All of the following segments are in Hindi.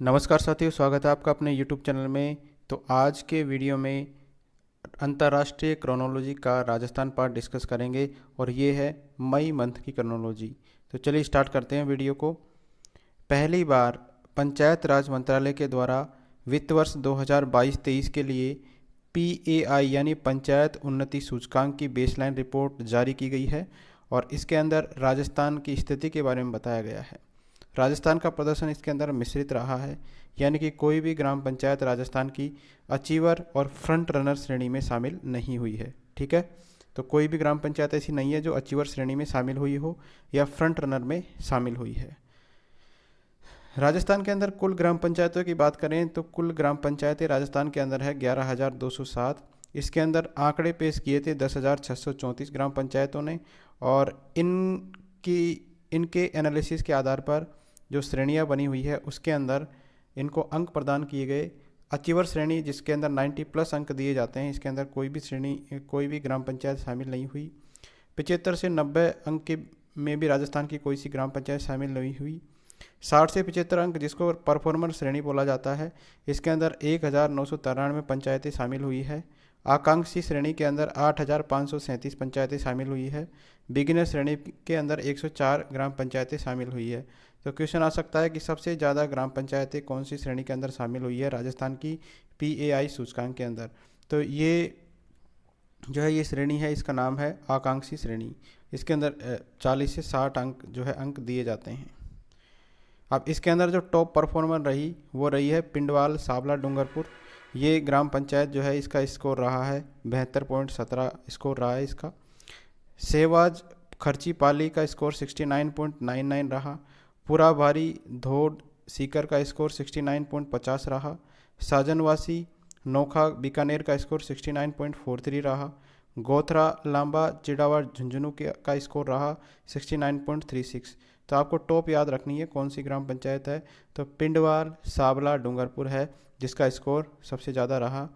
नमस्कार साथियों, स्वागत है आपका अपने यूट्यूब चैनल में। तो आज के वीडियो में अंतर्राष्ट्रीय क्रोनोलॉजी का राजस्थान पार्ट डिस्कस करेंगे और ये है मई मंथ की क्रोनोलॉजी। तो चलिए स्टार्ट करते हैं वीडियो को। पहली बार पंचायत राज मंत्रालय के द्वारा वित्त वर्ष 2022-23 के लिए PAI यानी पंचायत उन्नति सूचकांक की बेसलाइन रिपोर्ट जारी की गई है और इसके अंदर राजस्थान की स्थिति के बारे में बताया गया है। राजस्थान का प्रदर्शन इसके अंदर मिश्रित रहा है, यानी कि कोई भी ग्राम पंचायत राजस्थान की अचीवर और फ्रंट रनर श्रेणी में शामिल नहीं हुई है। ठीक है, तो कोई भी ग्राम पंचायत ऐसी नहीं है जो अचीवर श्रेणी में शामिल हुई हो या फ्रंट रनर में शामिल हुई है। राजस्थान के अंदर कुल ग्राम पंचायतों की बात करें तो कुल ग्राम पंचायतें राजस्थान के अंदर है 11,207। इसके अंदर आंकड़े पेश किए थे 10,634 ग्राम पंचायतों ने और इनके एनालिसिस के आधार पर जो श्रेणियां बनी हुई है उसके अंदर इनको अंक प्रदान किए गए। अचीवर श्रेणी जिसके अंदर 90+ अंक दिए जाते हैं, इसके अंदर कोई भी ग्राम पंचायत शामिल नहीं हुई। 75 से 90 अंक के में भी राजस्थान की कोई सी ग्राम पंचायत शामिल नहीं हुई। 60 से 75 अंक जिसको परफॉर्मर श्रेणी बोला जाता है, इसके अंदर 1,993 पंचायतें शामिल हुई है। आकांक्षी श्रेणी के अंदर 8,537 पंचायतें शामिल हुई है। बिगिनर श्रेणी के अंदर 104 ग्राम पंचायतें शामिल हुई है। तो क्वेश्चन आ सकता है कि सबसे ज़्यादा ग्राम पंचायतें कौन सी श्रेणी के अंदर शामिल हुई है राजस्थान की PAI सूचकांक के अंदर। तो ये जो है ये श्रेणी है, इसका नाम है आकांक्षी श्रेणी। इसके अंदर 40 से 60 अंक जो है अंक दिए जाते हैं। अब इसके अंदर जो टॉप परफॉर्मर रही वो रही है पिंडवाल सावला डूंगरपुर। ये ग्राम पंचायत जो है इसका स्कोर रहा है 72.17 स्कोर रहा है इसका। सेवाज खर्ची पाली का स्कोर 69.99 रहा। पूरा भारी धोड सीकर का स्कोर 69.50 रहा। साजनवासी नोखा बीकानेर का स्कोर 69.43 रहा। गोथरा लांबा चिड़ावर झुंझुनू का स्कोर रहा 69.36। तो आपको टॉप याद रखनी है कौन सी ग्राम पंचायत है, तो पिंडवाल सावला डूंगरपुर है जिसका स्कोर सबसे ज़्यादा रहा।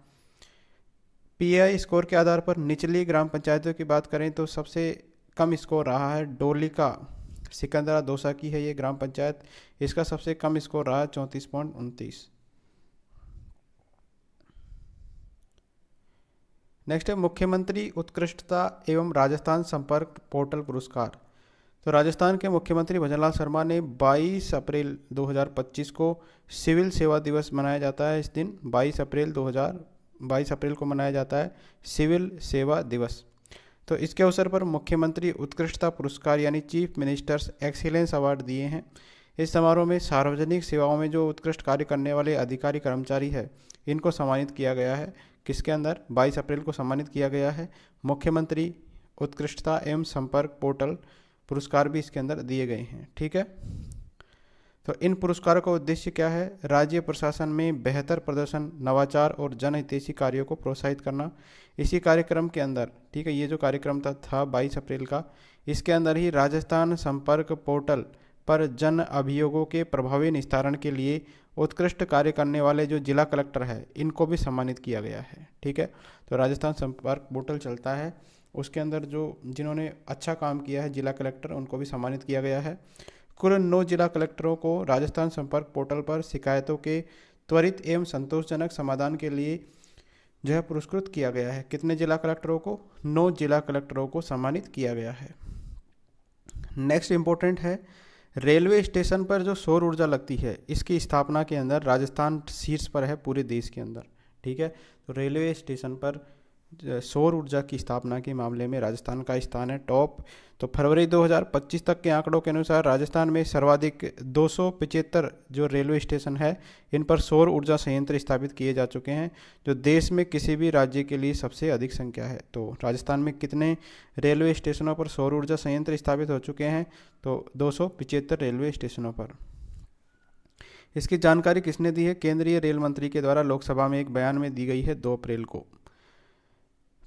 PAI स्कोर के आधार पर निचली ग्राम पंचायतों की बात करें तो सबसे कम स्कोर रहा है डोलिका सिकंदरा दौसा की है ये ग्राम पंचायत। इसका सबसे कम स्कोर रहा है 34.29। नेक्स्ट है मुख्यमंत्री उत्कृष्टता एवं राजस्थान संपर्क पोर्टल पुरस्कार। तो राजस्थान के मुख्यमंत्री भजनलाल शर्मा ने 22 अप्रैल 2025 को सिविल सेवा दिवस मनाया जाता है। इस दिन 22 अप्रैल को मनाया जाता है सिविल सेवा दिवस। तो इसके अवसर पर मुख्यमंत्री उत्कृष्टता पुरस्कार यानी चीफ मिनिस्टर्स एक्सीलेंस अवार्ड दिए हैं। इस समारोह में सार्वजनिक सेवाओं में जो उत्कृष्ट कार्य करने वाले अधिकारी कर्मचारी है इनको सम्मानित किया गया है। किसके अंदर 22 अप्रैल को सम्मानित किया गया है। मुख्यमंत्री उत्कृष्टता एवं संपर्क पोर्टल पुरस्कार भी इसके अंदर दिए गए हैं। ठीक है, तो इन पुरस्कारों का उद्देश्य क्या है? राज्य प्रशासन में बेहतर प्रदर्शन, नवाचार और जनहितैषी कार्यों को प्रोत्साहित करना। इसी कार्यक्रम के अंदर, ठीक है, ये जो कार्यक्रम था 22 अप्रैल का, इसके अंदर ही राजस्थान संपर्क पोर्टल पर जन अभियोगों के प्रभावी निस्तारण के लिए उत्कृष्ट कार्य करने वाले जो जिला कलेक्टर है इनको भी सम्मानित किया गया है। ठीक है, तो राजस्थान संपर्क पोर्टल चलता है, उसके अंदर जिन्होंने अच्छा काम किया है जिला कलेक्टर उनको भी सम्मानित किया गया है। कुल 9 जिला कलेक्टरों को राजस्थान संपर्क पोर्टल पर शिकायतों के त्वरित एवं संतोषजनक समाधान के लिए जो है पुरस्कृत किया गया है। कितने जिला कलेक्टरों को? 9 जिला कलेक्टरों को सम्मानित किया गया है। नेक्स्ट इम्पोर्टेंट है, रेलवे स्टेशन पर जो सौर ऊर्जा लगती है इसकी स्थापना के अंदर राजस्थान शीर्ष पर है पूरे देश के अंदर। ठीक है, तो रेलवे स्टेशन पर सौर ऊर्जा की स्थापना के मामले में राजस्थान का स्थान है टॉप। तो फरवरी 2025 तक के आंकड़ों के अनुसार राजस्थान में सर्वाधिक 275 जो रेलवे स्टेशन है इन पर सौर ऊर्जा संयंत्र स्थापित किए जा चुके हैं, जो देश में किसी भी राज्य के लिए सबसे अधिक संख्या है। तो राजस्थान में कितने रेलवे स्टेशनों पर सौर ऊर्जा संयंत्र स्थापित हो चुके हैं? तो 275 रेलवे स्टेशनों पर। इसकी जानकारी किसने दी है? केंद्रीय रेल मंत्री के द्वारा लोकसभा में एक बयान में दी गई है 2 अप्रैल को।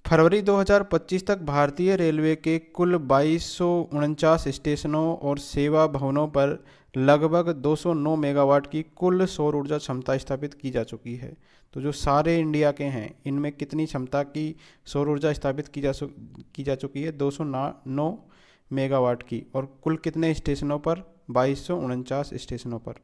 फरवरी 2025 तक भारतीय रेलवे के कुल 2249 स्टेशनों और सेवा भवनों पर लगभग 209 मेगावाट की कुल सौर ऊर्जा क्षमता स्थापित की जा चुकी है। तो जो सारे इंडिया के हैं इनमें कितनी क्षमता की सौर ऊर्जा स्थापित की जा चुकी है? 209 मेगावाट की। और कुल कितने स्टेशनों पर? 2249 स्टेशनों पर।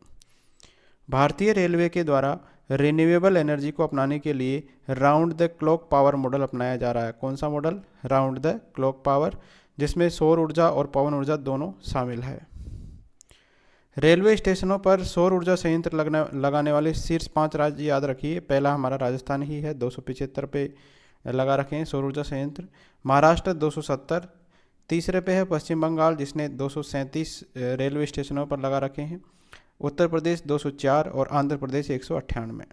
भारतीय रेलवे के द्वारा रिन्यूएबल एनर्जी को अपनाने के लिए round the clock power model अपनाया जा रहा है। कौन सा model? Round the clock power, जिसमें सौर ऊर्जा और पवन ऊर्जा दोनों शामिल है। रेलवे स्टेशनों पर सौर ऊर्जा संयंत्र लगाने वाले शीर्ष 5 राज्य याद रखिए। पहला हमारा राजस्थान ही है, 275 पे लगा रखे हैं सौर ऊर्जा संयंत्र। महाराष्ट्र 270, तीसरे पे है पश्चिम बंगाल जिसने 237 रेलवे स्टेशनों पर लगा रखे हैं। उत्तर प्रदेश 204 और आंध्र प्रदेश 198।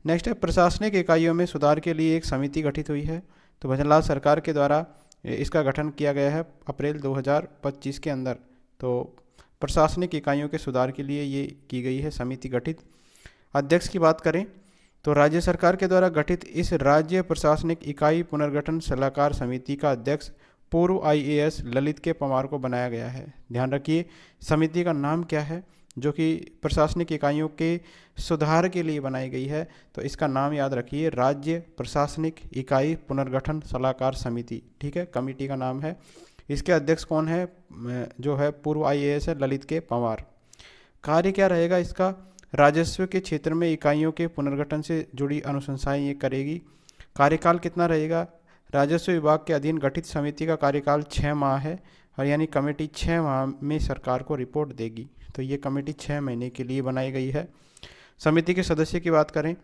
नेक्स्ट है प्रशासनिक इकाइयों में सुधार के लिए एक समिति गठित हुई है। तो भजनलाल सरकार के द्वारा इसका गठन किया गया है अप्रैल 2025 के अंदर। तो प्रशासनिक इकाइयों के सुधार के लिए ये की गई है समिति गठित। अध्यक्ष की बात करें तो राज्य सरकार के द्वारा गठित इस राज्य प्रशासनिक इकाई पुनर्गठन सलाहकार समिति का अध्यक्ष पूर्व IAS ललित के पंवार को बनाया गया है। ध्यान रखिए समिति का नाम क्या है जो कि प्रशासनिक इकाइयों के सुधार के लिए बनाई गई है। तो इसका नाम याद रखिए, राज्य प्रशासनिक इकाई पुनर्गठन सलाहकार समिति। ठीक है, कमेटी का नाम है। इसके अध्यक्ष कौन है? जो है पूर्व IAS है ललित के पंवार। कार्य क्या रहेगा इसका? राजस्व के क्षेत्र में इकाइयों के पुनर्गठन से जुड़ी अनुशंसाएं ये करेगी। कार्यकाल कितना रहेगा? राजस्व विभाग के अधीन गठित समिति का कार्यकाल 6 माह है, और यानी कमेटी 6 माह में सरकार को रिपोर्ट देगी। तो ये कमेटी 6 महीने के लिए बनाई गई है। समिति के सदस्य की बात करें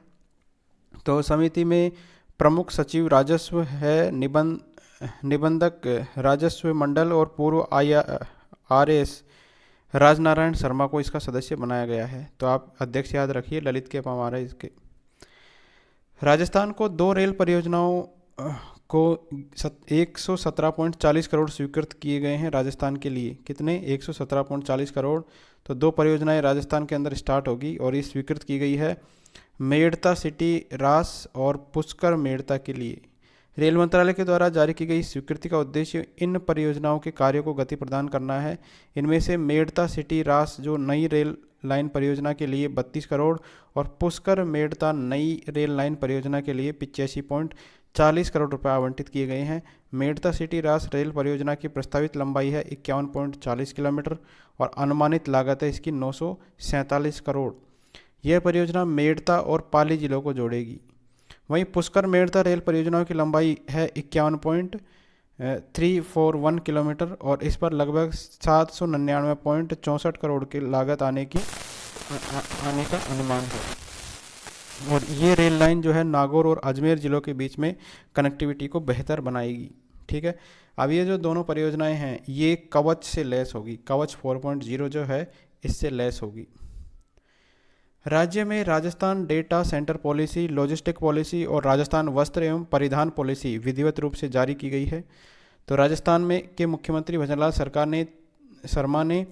तो समिति में प्रमुख सचिव राजस्व है, निबंधक राजस्व मंडल और पूर्व RS राजनारायण शर्मा को इसका सदस्य बनाया गया है। तो आप अध्यक्ष याद रखिए, ललित के पंवार है इसके। राजस्थान को 2 रेल परियोजनाओं को 117.40 करोड़ स्वीकृत किए गए हैं राजस्थान के लिए। कितने? 117.40 करोड़। तो 2 परियोजनाएं राजस्थान के अंदर स्टार्ट होगी और ये स्वीकृत की गई है मेड़ता सिटी रास और पुष्कर मेड़ता के लिए। रेल मंत्रालय के द्वारा जारी की गई स्वीकृति का उद्देश्य इन परियोजनाओं के कार्यों को गति प्रदान करना है। इनमें से मेड़ता सिटी रास जो नई रेल लाइन परियोजना के लिए 32 करोड़ और पुष्कर मेड़ता नई रेल लाइन परियोजना के लिए 85.40 करोड़ रुपए आवंटित किए गए हैं। मेड़ता सिटी रास रेल परियोजना की प्रस्तावित लंबाई है 51.40 किलोमीटर और अनुमानित लागत है इसकी 947 करोड़। यह परियोजना मेड़ता और पाली जिलों को जोड़ेगी। वहीं पुष्कर मेड़ता रेल परियोजनाओं की लंबाई है 51.341 किलोमीटर और इस पर लगभग 799.64 करोड़ की लागत आने का अनुमान है। और ये रेल लाइन जो है नागौर और अजमेर जिलों के बीच में कनेक्टिविटी को बेहतर बनाएगी। ठीक है, अब ये जो दोनों परियोजनाएं हैं ये कवच से लैस होगी। कवच 4.0 जो है इससे लैस होगी। राज्य में Rajasthan data centre policy, logistic policy और राजस्थान वस्त्र एवं परिधान पॉलिसी विधिवत रूप से जारी की गई है। तो राजस्थान में के मुख्यमंत्री भजनलाल शर्मा ने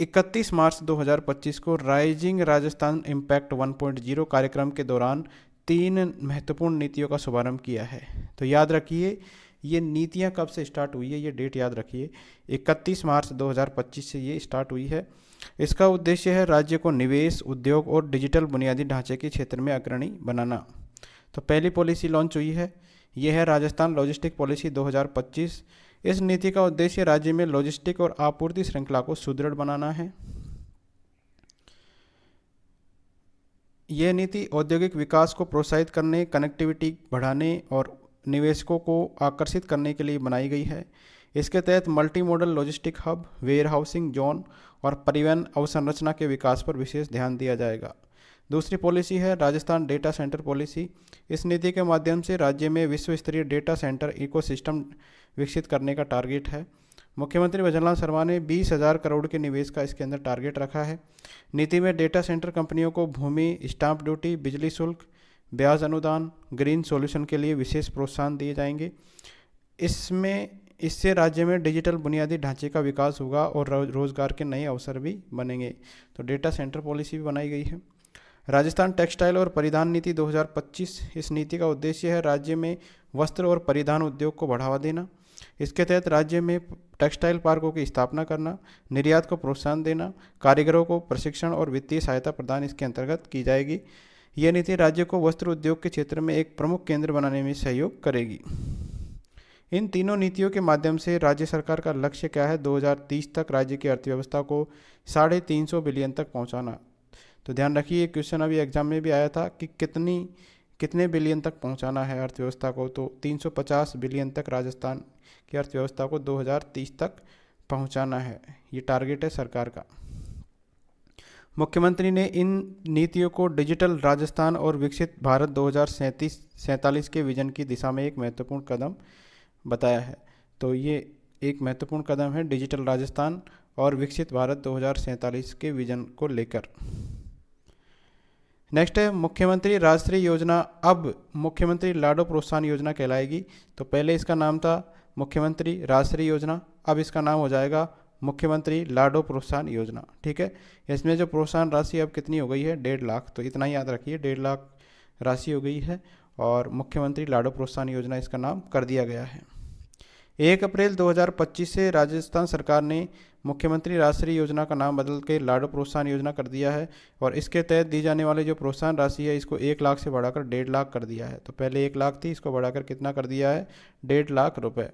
31 मार्च 2025 को राइजिंग राजस्थान इम्पैक्ट 1.0 कार्यक्रम के दौरान 3 महत्वपूर्ण नीतियों का शुभारंभ किया है। तो याद रखिए ये नीतियां कब से स्टार्ट हुई है, ये डेट याद रखिए, 31 मार्च 2025 से ये स्टार्ट हुई है। इसका उद्देश्य है राज्य को निवेश, उद्योग और डिजिटल बुनियादी ढांचे के क्षेत्र में अग्रणी बनाना। तो पहली पॉलिसी लॉन्च हुई है, ये है राजस्थान लॉजिस्टिक पॉलिसी 2025। इस नीति का उद्देश्य राज्य में लॉजिस्टिक और आपूर्ति श्रृंखला को सुदृढ़ बनाना है। यह नीति औद्योगिक विकास को प्रोत्साहित करने, कनेक्टिविटी बढ़ाने और निवेशकों को आकर्षित करने के लिए बनाई गई है। इसके तहत multi modal logistic hub, warehousing zone और परिवहन अवसंरचना के विकास पर विशेष ध्यान दिया जाएगा। दूसरी पॉलिसी है राजस्थान डेटा सेंटर पॉलिसी। इस नीति के माध्यम से राज्य में विश्व स्तरीय डेटा सेंटर इकोसिस्टम विकसित करने का टारगेट है। मुख्यमंत्री भजनलाल शर्मा ने 20,000 करोड़ के निवेश का इसके अंदर टारगेट रखा है। नीति में डेटा सेंटर कंपनियों को भूमि, स्टाम्प ड्यूटी, बिजली शुल्क, ब्याज अनुदान, ग्रीन सॉल्यूशन के लिए विशेष प्रोत्साहन दिए जाएंगे। इससे राज्य में डिजिटल बुनियादी ढांचे का विकास होगा और रोजगार के नए अवसर भी बनेंगे। तो डेटा सेंटर पॉलिसी भी बनाई गई है। राजस्थान टेक्सटाइल और परिधान नीति 2025। इस नीति का उद्देश्य है राज्य में वस्त्र और परिधान उद्योग को बढ़ावा देना। इसके तहत राज्य में टेक्सटाइल पार्कों की स्थापना करना, निर्यात को प्रोत्साहन देना, कारीगरों को प्रशिक्षण और वित्तीय सहायता प्रदान इसके अंतर्गत की जाएगी। यह नीति राज्य को वस्त्र उद्योग के क्षेत्र में एक प्रमुख केंद्र बनाने में सहयोग करेगी। इन तीनों नीतियों के माध्यम से राज्य सरकार का लक्ष्य क्या है? 2030 तक राज्य की अर्थव्यवस्था को 350 बिलियन तक पहुंचाना। तो ध्यान रखिए, क्वेश्चन अभी एग्जाम में भी आया था कि कितने बिलियन तक पहुंचाना है अर्थव्यवस्था को। तो 350 बिलियन तक राजस्थान की अर्थव्यवस्था को 2030 तक पहुंचाना है, ये टारगेट है सरकार का। मुख्यमंत्री ने इन नीतियों को डिजिटल राजस्थान और विकसित भारत 2047 के विजन की दिशा में एक महत्वपूर्ण कदम बताया है। तो ये एक महत्वपूर्ण कदम है डिजिटल राजस्थान और विकसित भारत 2047 के विजन को लेकर। नेक्स्ट है मुख्यमंत्री राष्ट्रीय योजना अब मुख्यमंत्री लाडो प्रोत्साहन योजना कहलाएगी। तो पहले इसका नाम था मुख्यमंत्री राष्ट्रीय योजना, अब इसका नाम हो जाएगा मुख्यमंत्री लाडो प्रोत्साहन योजना। ठीक है, इसमें जो प्रोत्साहन राशि अब कितनी हो गई है, 1.5 लाख। तो इतना ही याद रखिए, 1.5 लाख राशि हो गई है और मुख्यमंत्री लाडो प्रोत्साहन योजना इसका नाम कर दिया गया है। 1 अप्रैल 2025 से राजस्थान सरकार ने मुख्यमंत्री राष्ट्रीय योजना का नाम बदल के लाडो प्रोत्साहन योजना कर दिया है और इसके तहत दी जाने वाली जो प्रोत्साहन राशि है इसको 1 लाख से बढ़ाकर 1.5 लाख कर दिया है। तो पहले 1 लाख थी, इसको बढ़ाकर कितना कर दिया है, 1.5 लाख रुपए।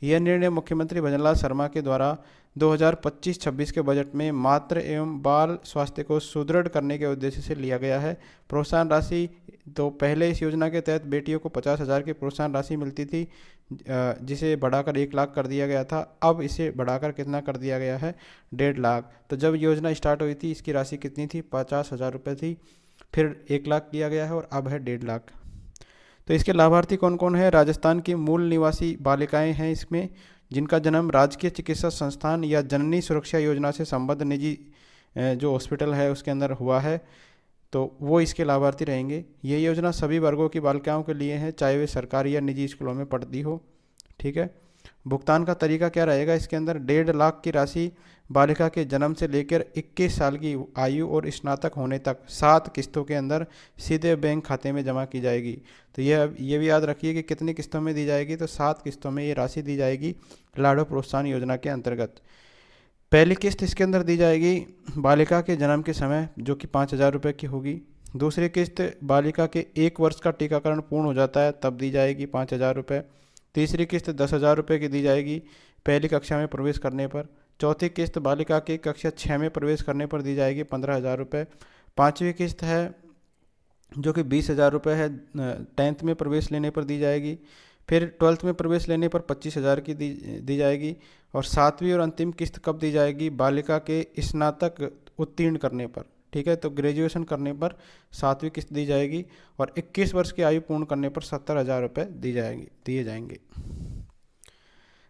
यह निर्णय मुख्यमंत्री भजनलाल शर्मा के द्वारा 2025-26 के बजट में मातृ एवं बाल स्वास्थ्य को सुदृढ़ करने के उद्देश्य से लिया गया है। प्रोत्साहन राशि, तो पहले इस योजना के तहत बेटियों को 50,000 की प्रोत्साहन राशि मिलती थी, जिसे बढ़ाकर 1 लाख कर दिया गया था। अब इसे बढ़ाकर कितना कर दिया गया है, 1.5 लाख। तो जब योजना स्टार्ट हुई थी इसकी राशि कितनी थी, 50,000 रुपये थी, फिर 1 लाख किया गया है और अब है 1.5 लाख। तो इसके लाभार्थी कौन कौन है, राजस्थान की मूल निवासी बालिकाएं हैं इसमें, जिनका जन्म राजकीय चिकित्सा संस्थान या जननी सुरक्षा योजना से संबद्ध निजी जो हॉस्पिटल है उसके अंदर हुआ है, तो वो इसके लाभार्थी रहेंगे। ये योजना सभी वर्गों की बालिकाओं के लिए है, चाहे वे सरकारी या निजी स्कूलों में पढ़ती हो। ठीक है, भुगतान का तरीका क्या रहेगा इसके अंदर, 1.5 लाख की राशि बालिका के जन्म से लेकर 21 साल की आयु और स्नातक होने तक 7 किस्तों के अंदर सीधे बैंक खाते में जमा की जाएगी। तो ये भी याद रखिए कि कितनी किस्तों में दी जाएगी, तो 7 किस्तों में ये राशि दी जाएगी लाडो प्रोत्साहन योजना के अंतर्गत। पहली किस्त इसके अंदर दी जाएगी बालिका के जन्म के समय, जो कि 5,000 रुपये की होगी। दूसरी किस्त बालिका के 1 वर्ष का टीकाकरण पूर्ण हो जाता है तब दी जाएगी 5,000 रुपये। तीसरी किस्त 10,000 रुपये की दी जाएगी पहली कक्षा में प्रवेश करने पर। चौथी किस्त बालिका के कक्षा 6 में प्रवेश करने पर दी जाएगी 15,000 रुपये। पाँचवीं किस्त है जो कि 20,000 रुपये है, 10th में प्रवेश लेने पर दी जाएगी। फिर 12th में प्रवेश लेने पर 25,000 की दी जाएगी। और 7वीं और अंतिम किस्त कब दी जाएगी, बालिका के स्नातक उत्तीर्ण करने पर। ठीक है, तो ग्रेजुएशन करने पर 7वीं किस्त दी जाएगी और 21 वर्ष की आयु पूर्ण करने पर 70,000 रुपये दिए जाएंगे।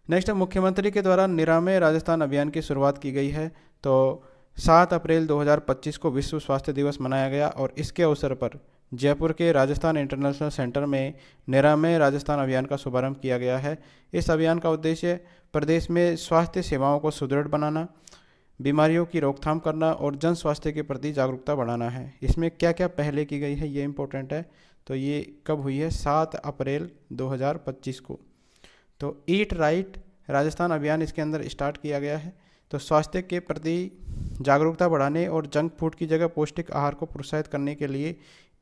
नेक्स्ट है मुख्यमंत्री के द्वारा निरामय राजस्थान अभियान की शुरुआत की गई है। तो 7 अप्रैल 2025 को विश्व स्वास्थ्य दिवस मनाया गया और इसके अवसर पर जयपुर के राजस्थान इंटरनेशनल सेंटर में निरामय राजस्थान अभियान का शुभारंभ किया गया है। इस अभियान का उद्देश्य प्रदेश में स्वास्थ्य सेवाओं को सुदृढ़ बनाना, बीमारियों की रोकथाम करना और जन स्वास्थ्य के प्रति जागरूकता बढ़ाना है। इसमें क्या क्या पहले की गई है ये इंपॉर्टेंट है। तो ये कब हुई है, 7 अप्रैल 2025 को। तो ईट राइट राजस्थान अभियान इसके अंदर स्टार्ट किया गया है। तो स्वास्थ्य के प्रति जागरूकता बढ़ाने और जंक फूड की जगह पौष्टिक आहार को प्रोत्साहित करने के लिए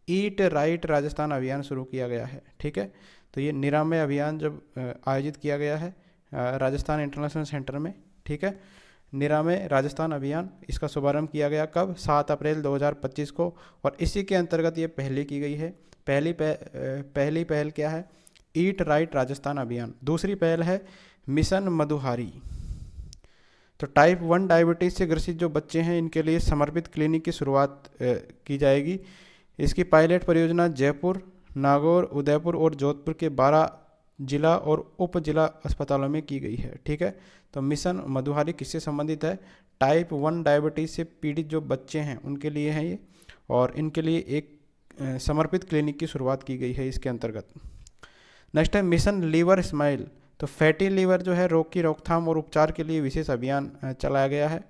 ईट राइट राजस्थान अभियान शुरू किया गया है। ठीक है, तो ये निरामय अभियान जब आयोजित किया गया है राजस्थान इंटरनेशनल सेंटर में। ठीक है, निरामय राजस्थान अभियान, इसका शुभारंभ किया गया कब, 7 अप्रैल 2025 को। और इसी के अंतर्गत ये पहले की गई है। पहली पहल क्या है, ईट राइट राजस्थान अभियान। दूसरी पहल है मिशन मधुहारी। तो टाइप 1 डायबिटीज़ से ग्रसित जो बच्चे हैं इनके लिए समर्पित क्लिनिक की शुरुआत की जाएगी। इसकी पायलट परियोजना जयपुर, नागौर, उदयपुर और जोधपुर के 12 जिला और उप जिला अस्पतालों में की गई है। ठीक है, तो मिशन मधुहारी किससे संबंधित है, टाइप 1 डायबिटीज़ से पीड़ित जो बच्चे हैं उनके लिए है ये, और इनके लिए एक समर्पित क्लिनिक की शुरुआत की गई है इसके अंतर्गत। नेक्स्ट है मिशन लीवर स्माइल। तो फैटी लीवर जो है रोग की रोकथाम और उपचार के लिए विशेष अभियान चलाया गया है।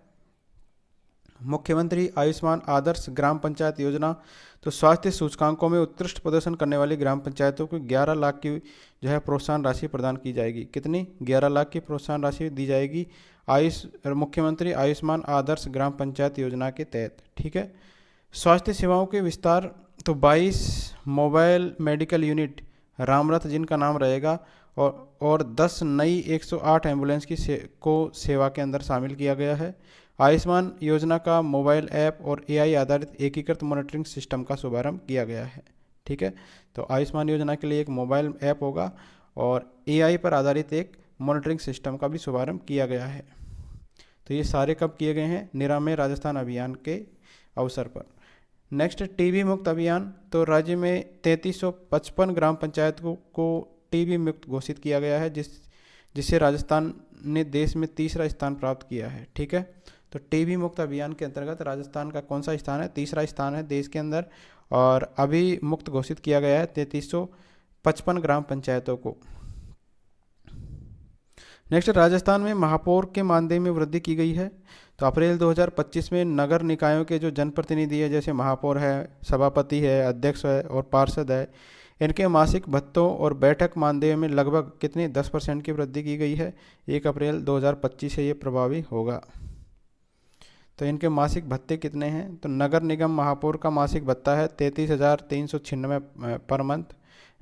मुख्यमंत्री आयुष्मान आदर्श ग्राम पंचायत योजना। तो स्वास्थ्य सूचकांकों में उत्कृष्ट प्रदर्शन करने वाली ग्राम पंचायतों को 11 लाख की जो है प्रोत्साहन राशि प्रदान की जाएगी। कितनी, 11 लाख की प्रोत्साहन राशि दी जाएगी मुख्यमंत्री आयुष्मान आदर्श ग्राम पंचायत योजना के तहत। ठीक है, स्वास्थ्य सेवाओं के विस्तार। तो 22 मोबाइल मेडिकल यूनिट रामरथ जिनका नाम रहेगा और 10 नई 108 एम्बुलेंस की सेवा के अंदर शामिल किया गया है। आयुष्मान योजना का मोबाइल ऐप और एआई आधारित एकीकृत मॉनिटरिंग सिस्टम का शुभारंभ किया गया है। ठीक है, तो आयुष्मान योजना के लिए एक मोबाइल ऐप होगा और एआई पर आधारित एक मॉनिटरिंग सिस्टम का भी शुभारंभ किया गया है। तो ये सारे कब किए गए हैं? निरामय राजस्थान अभियान के अवसर पर। नेक्स्ट, टीबी मुक्त अभियान। तो राज्य में 3355 ग्राम पंचायत को टीबी मुक्त घोषित किया गया है, जिससे राजस्थान ने देश में तीसरा स्थान प्राप्त किया है। ठीक है, तो टीबी मुक्त अभियान के अंतर्गत राजस्थान का कौन सा स्थान है? तीसरा स्थान है देश के अंदर, और अभी मुक्त घोषित किया गया है 3355 ग्राम पंचायतों को। नेक्स्ट, राजस्थान में महापौर के मानदेय में वृद्धि की गई है। तो अप्रैल 2025 में नगर निकायों के जो जनप्रतिनिधि है, जैसे महापौर है, सभापति है, अध्यक्ष है और पार्षद है, इनके मासिक भत्तों और बैठक मानदेय में लगभग कितनी 10% की वृद्धि की गई है। 1 अप्रैल 2025 से ये प्रभावी होगा। तो इनके मासिक भत्ते कितने हैं? तो नगर निगम महापौर का मासिक भत्ता है 33,396 पर मंथ।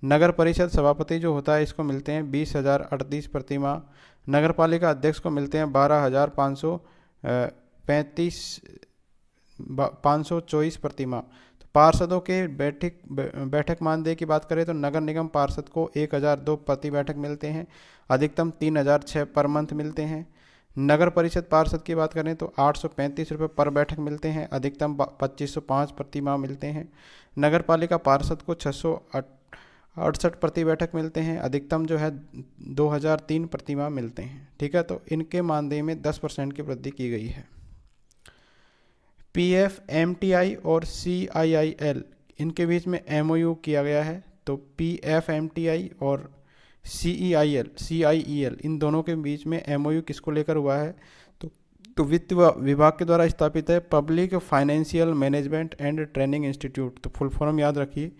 नगर परिषद सभापति जो होता है इसको मिलते हैं 20,038 प्रति माह। नगर पालिका अध्यक्ष को मिलते हैं 12,524 प्रति माह। तो पार्षदों के बैठक मानदेय की बात करें तो नगर निगम पार्षद को 1,002 प्रति बैठक मिलते हैं, अधिकतम 3,006 पर मंथ मिलते हैं। नगर परिषद पार्षद की बात करें तो 835 रुपये पर बैठक मिलते हैं, अधिकतम 2,505 प्रति माह मिलते हैं। नगर पालिका पार्षद को 668 प्रति बैठक मिलते हैं, अधिकतम जो है 2,003 प्रति माह मिलते हैं। ठीक है, तो इनके मानदेय में 10% की वृद्धि की गई है। PFMTI और CIIL इनके बीच में MOU किया गया है। तो PFMTI और CIEL इन दोनों के बीच में MOU किसको लेकर हुआ है? तो वित्त विभाग के द्वारा स्थापित है public financial management and training institute. तो फुल फॉर्म याद रखिए,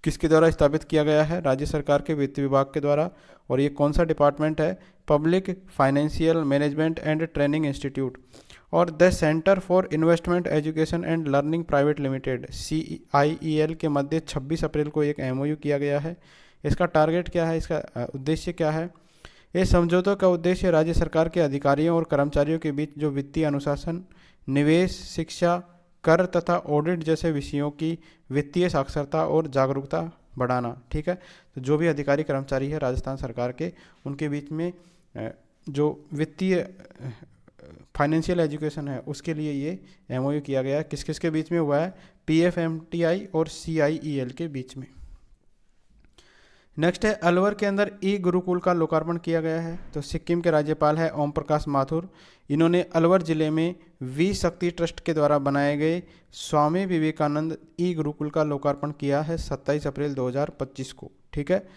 किसके द्वारा स्थापित किया गया है? राज्य सरकार के वित्त विभाग के द्वारा। और ये कौन सा डिपार्टमेंट है? Public financial management and training institute. और the centre for investment education and learning private limited CIEL के मध्य 26 अप्रैल को एक MOU किया गया है। इसका टारगेट क्या है? इसका उद्देश्य क्या है? ये समझौतों का उद्देश्य राज्य सरकार के अधिकारियों और कर्मचारियों के बीच जो वित्तीय अनुशासन, निवेश, शिक्षा, कर तथा ऑडिट जैसे विषयों की वित्तीय साक्षरता और जागरूकता बढ़ाना। ठीक है, तो जो भी अधिकारी कर्मचारी है राजस्थान सरकार के, उनके बीच में जो वित्तीय फाइनेंशियल एजुकेशन है उसके लिए ये MOU किया गया है। किस किस के बीच में हुआ है? PFMTI और CIEL के बीच में। नेक्स्ट है, अलवर के अंदर गुरुकुल का लोकार्पण किया गया है। तो सिक्किम के राज्यपाल है ओम प्रकाश माथुर। इन्होंने अलवर जिले में वी शक्ति ट्रस्ट के द्वारा बनाए गए स्वामी विवेकानंद गुरुकुल का लोकार्पण किया है 27 अप्रैल 2025 को। ठीक है,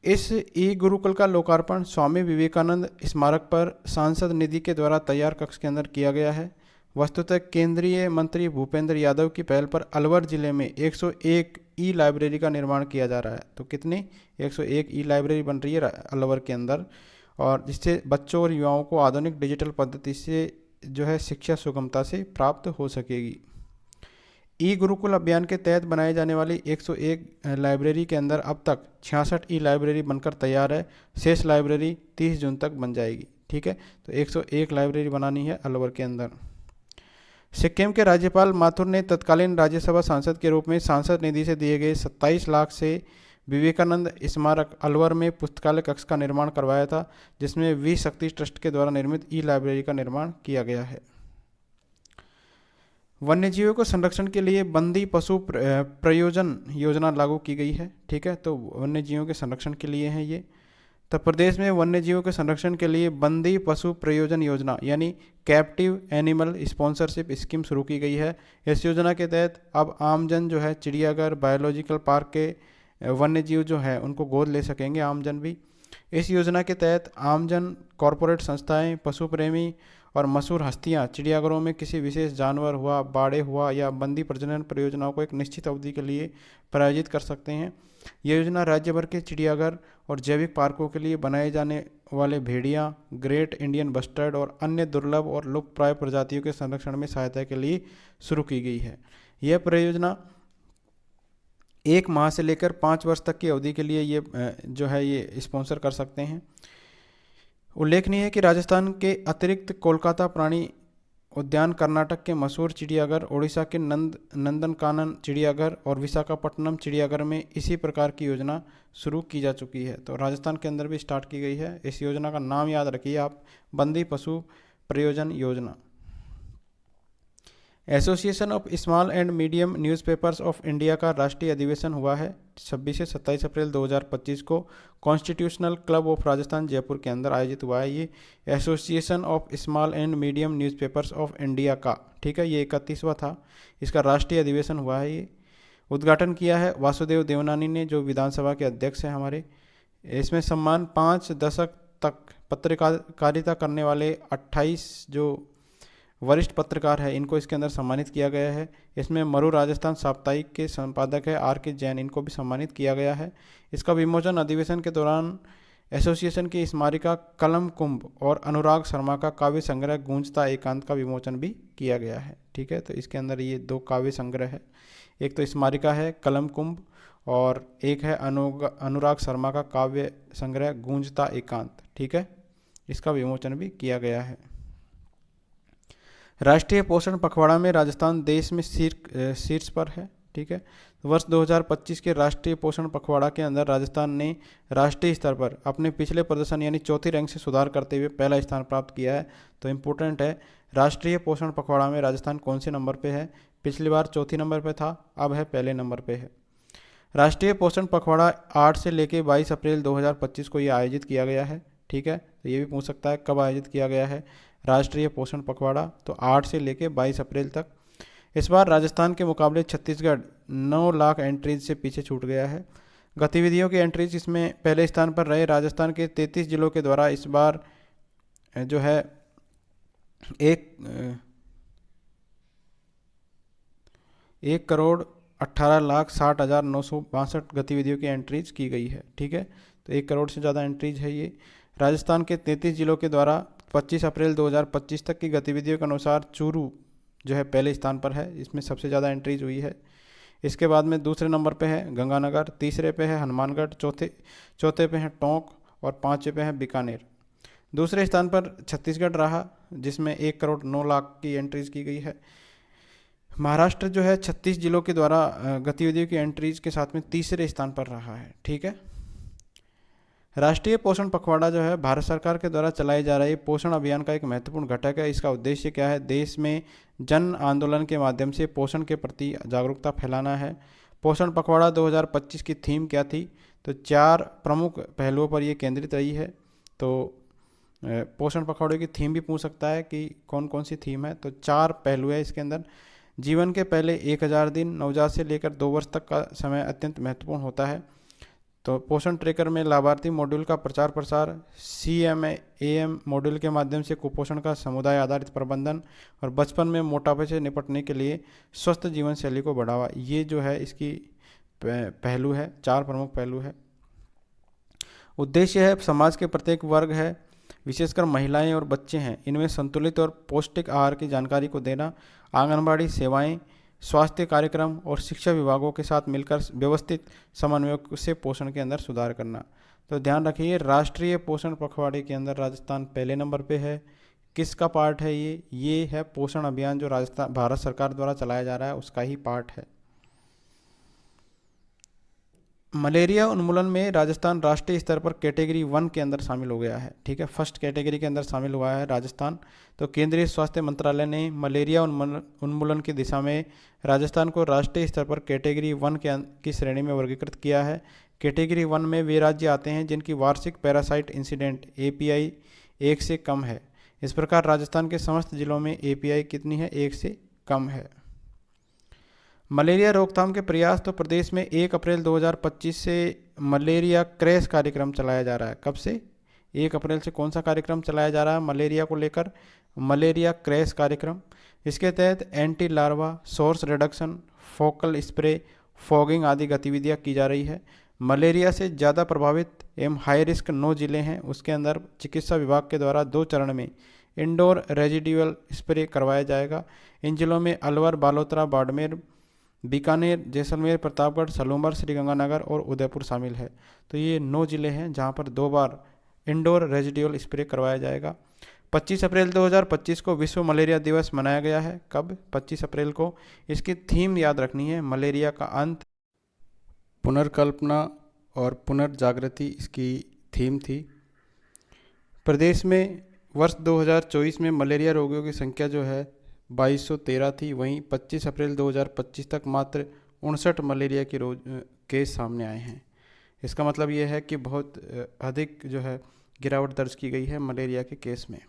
इस गुरुकुल का लोकार्पण स्वामी विवेकानंद स्मारक पर सांसद निधि के द्वारा तैयार कक्ष के अंदर किया गया है। वस्तुतः केंद्रीय मंत्री भूपेंद्र यादव की पहल पर अलवर जिले में 101 लाइब्रेरी का निर्माण किया जा रहा है। तो कितनी? 101 लाइब्रेरी बन रही है अलवर के अंदर, और जिससे बच्चों और युवाओं को आधुनिक डिजिटल पद्धति से जो है शिक्षा सुगमता से प्राप्त हो सकेगी। गुरुकुल अभियान के तहत बनाए जाने वाली 101 लाइब्रेरी के अंदर अब तक 66 लाइब्रेरी बनकर तैयार है। शेष लाइब्रेरी 30 जून तक बन जाएगी। ठीक है, तो 101 लाइब्रेरी बनानी है अलवर के अंदर। सिक्किम के राज्यपाल माथुर ने तत्कालीन राज्यसभा सांसद के रूप में सांसद निधि से दिए गए 27 लाख से विवेकानंद स्मारक अलवर में पुस्तकालय कक्ष का निर्माण करवाया था, जिसमें वी शक्ति ट्रस्ट के द्वारा निर्मित लाइब्रेरी का निर्माण किया गया है। वन्यजीवों को संरक्षण के लिए बंदी पशु प्रयोजन योजना लागू की गई है। ठीक है, तो वन्यजीवों के संरक्षण के लिए है ये। तो प्रदेश में वन्यजीवों के संरक्षण के लिए बंदी पशु प्रयोजन योजना यानी कैप्टिव एनिमल स्पॉन्सरशिप स्कीम शुरू की गई है। इस योजना के तहत अब आमजन जो है चिड़ियाघर, बायोलॉजिकल पार्क के वन्यजीव जो है उनको गोद ले सकेंगे, आमजन भी। इस योजना के तहत आमजन, कॉरपोरेट संस्थाएं, पशु प्रेमी और मशहूर हस्तियां चिड़ियाघरों में किसी विशेष जानवर हुआ, बाड़े हुआ या बंदी प्रजनन परियोजनाओं को एक निश्चित अवधि के लिए प्रायोजित कर सकते हैं। यह योजना राज्य भर के चिड़ियाघर और जैविक पार्कों के लिए बनाए जाने वाले भेड़िया, ग्रेट इंडियन बस्टर्ड और अन्य दुर्लभ और लुप्तप्राय प्रजातियों के संरक्षण में सहायता के लिए शुरू की गई है। यह परियोजना 1 माह से लेकर 5 वर्ष तक की अवधि के लिए ये जो है ये स्पॉन्सर कर सकते हैं। उल्लेखनीय है कि राजस्थान के अतिरिक्त कोलकाता प्राणी उद्यान कर्नाटक के मशहूर चिड़ियाघर, उड़ीसा के नंदनकानन चिड़ियाघर और विशाखापट्टनम चिड़ियाघर में इसी प्रकार की योजना शुरू की जा चुकी है। तो राजस्थान के अंदर भी स्टार्ट की गई है। इस योजना का नाम याद रखिए आप, बंदी पशु प्रयोजन योजना। Association of small and medium newspapers of India का राष्ट्रीय अधिवेशन हुआ है 26 से 27 अप्रैल 2025 को constitutional club of Rajasthan Jaipur के अंदर आयोजित हुआ है। ये association of small and medium newspapers of India का, ठीक है, ये 31वां था, इसका राष्ट्रीय अधिवेशन हुआ है। ये उद्घाटन किया है वासुदेव देवनानी ने, जो विधानसभा के अध्यक्ष हैं हमारे। इसमें सम्मान 5 दशक तक पत्रकारिता करने वाले 28 जो वरिष्ठ पत्रकार है, इनको इसके अंदर सम्मानित किया गया है। इसमें मरु राजस्थान साप्ताहिक के संपादक है आर के जैन, इनको भी सम्मानित किया गया है। इसका विमोचन अधिवेशन के दौरान एसोसिएशन की स्मारिका कलम कुंभ और अनुराग शर्मा का काव्य संग्रह गूंजता एकांत का विमोचन भी किया गया है। ठीक है, तो इसके अंदर ये 2 काव्य संग्रह है, एक तो स्मारिका है कलम कुंभ और एक है अनुराग शर्मा का काव्य संग्रह गूंजता एकांत। ठीक है, इसका विमोचन भी किया गया है। राष्ट्रीय पोषण पखवाड़ा में राजस्थान देश में शीर्ष पर है। ठीक है, वर्ष 2025 के राष्ट्रीय पोषण पखवाड़ा के अंदर राजस्थान ने राष्ट्रीय स्तर पर अपने पिछले प्रदर्शन यानी चौथी रैंक से सुधार करते हुए पहला स्थान प्राप्त किया है। तो इम्पोर्टेंट है, राष्ट्रीय पोषण पखवाड़ा में राजस्थान कौन से नंबर पे है? पिछली बार चौथी नंबर पे था, अब है पहले नंबर पे है। राष्ट्रीय पोषण पखवाड़ा 8 से लेकर 22 अप्रैल 2025 को ये आयोजित किया गया है। ठीक है, तो ये भी पूछ सकता है कब आयोजित किया गया है राष्ट्रीय पोषण पखवाड़ा, तो 8 से लेकर 22 अप्रैल तक। इस बार राजस्थान के मुकाबले छत्तीसगढ़ 9 लाख एंट्रीज से पीछे छूट गया है। गतिविधियों की एंट्रीज इसमें पहले स्थान पर रहे राजस्थान के 33 जिलों के द्वारा इस बार जो है 1,18,60,962 गतिविधियों की एंट्रीज की गई है। ठीक है, तो 1 करोड़ से ज़्यादा एंट्रीज है ये। राजस्थान के 33 जिलों के द्वारा 25 अप्रैल 2025 तक की गतिविधियों के अनुसार चूरू जो है पहले स्थान पर है, इसमें सबसे ज़्यादा एंट्रीज हुई है। इसके बाद में दूसरे नंबर पे है गंगानगर, तीसरे पे है हनुमानगढ़, चौथे पे है टोंक और 5वें पे है बीकानेर। दूसरे स्थान पर छत्तीसगढ़ रहा जिसमें 1,09,00,000 की एंट्रीज की गई है। महाराष्ट्र जो है 36 जिलों के द्वारा गतिविधियों की एंट्रीज के साथ में तीसरे स्थान पर रहा है। ठीक है, राष्ट्रीय पोषण पखवाड़ा जो है भारत सरकार के द्वारा चलाई जा रही पोषण अभियान का एक महत्वपूर्ण घटक है। इसका उद्देश्य क्या है? देश में जन आंदोलन के माध्यम से पोषण के प्रति जागरूकता फैलाना है। पोषण पखवाड़ा 2025 की थीम क्या थी? तो 4 प्रमुख पहलुओं पर यह केंद्रित रही है। तो पोषण पखवाड़े की थीम भी पूछ सकता है कि कौन कौन सी थीम है। तो 4 पहलू है इसके अंदर। जीवन के पहले 1000 दिन, नवजात से लेकर 2 वर्ष तक का समय अत्यंत महत्वपूर्ण होता है। तो पोषण ट्रैकर में लाभार्थी मॉड्यूल का प्रचार प्रसार, CMAM मॉड्यूल के माध्यम से कुपोषण का समुदाय आधारित प्रबंधन और बचपन में मोटापे से निपटने के लिए स्वस्थ जीवन शैली को बढ़ावा, ये जो है इसकी पहलू है, 4 प्रमुख पहलू है। उद्देश्य है समाज के प्रत्येक वर्ग है, विशेषकर महिलाएं और बच्चे हैं, इनमें संतुलित और पौष्टिक आहार की जानकारी को देना। आंगनबाड़ी सेवाएं, स्वास्थ्य कार्यक्रम और शिक्षा विभागों के साथ मिलकर व्यवस्थित समन्वय से पोषण के अंदर सुधार करना। तो ध्यान रखिए, राष्ट्रीय पोषण पखवाड़े के अंदर राजस्थान पहले नंबर पे है। किसका पार्ट है ये है पोषण अभियान जो राजस्थान भारत सरकार द्वारा चलाया जा रहा है, उसका ही पार्ट है। मलेरिया उन्मूलन में राजस्थान राष्ट्रीय स्तर पर कैटेगरी 1 के अंदर शामिल हो गया है। ठीक है, फर्स्ट कैटेगरी के अंदर शामिल हुआ है राजस्थान। तो केंद्रीय स्वास्थ्य मंत्रालय ने मलेरिया उन्मूलन की दिशा में राजस्थान को राष्ट्रीय स्तर पर कैटेगरी 1 की श्रेणी में वर्गीकृत किया है। कैटेगरी 1 में वे राज्य आते हैं जिनकी वार्षिक पैरासाइट इंसिडेंट API 1 से कम है। इस प्रकार राजस्थान के समस्त जिलों में API कितनी है? 1 से कम है। मलेरिया रोकथाम के प्रयास, तो प्रदेश में 1 अप्रैल 2025 से मलेरिया क्रैश कार्यक्रम चलाया जा रहा है। कब से? 1 अप्रैल से कौन सा कार्यक्रम चलाया जा रहा है मलेरिया को लेकर? मलेरिया क्रैश कार्यक्रम। इसके तहत anti larva, source reduction, focal spray, fogging आदि गतिविधियां की जा रही है। मलेरिया से ज़्यादा प्रभावित एवं हाई रिस्क 9 जिले हैं, उसके अंदर चिकित्सा विभाग के द्वारा 2 चरण में इंडोर रेजिडुअल स्प्रे करवाया जाएगा। इन जिलों में अलवर, बालोतरा, बाड़मेर, बीकानेर, जैसलमेर, प्रतापगढ़, सलूंबर, श्रीगंगानगर और उदयपुर शामिल है। तो ये 9 जिले हैं जहां पर 2 बार इंडोर रेजिडुअल स्प्रे करवाया जाएगा। 25 अप्रैल 2025 को विश्व मलेरिया दिवस मनाया गया है। कब? 25 अप्रैल को। इसकी थीम याद रखनी है, मलेरिया का अंत, पुनर्कल्पना और पुनर्जागृति इसकी थीम थी। प्रदेश में वर्ष 2024 में मलेरिया रोगियों की संख्या जो है 2213 थी, वहीं 25 अप्रैल 2025 तक मात्र 59 मलेरिया की केस सामने आए हैं। इसका मतलब ये है कि बहुत अधिक जो है गिरावट दर्ज की गई है मलेरिया के केस में।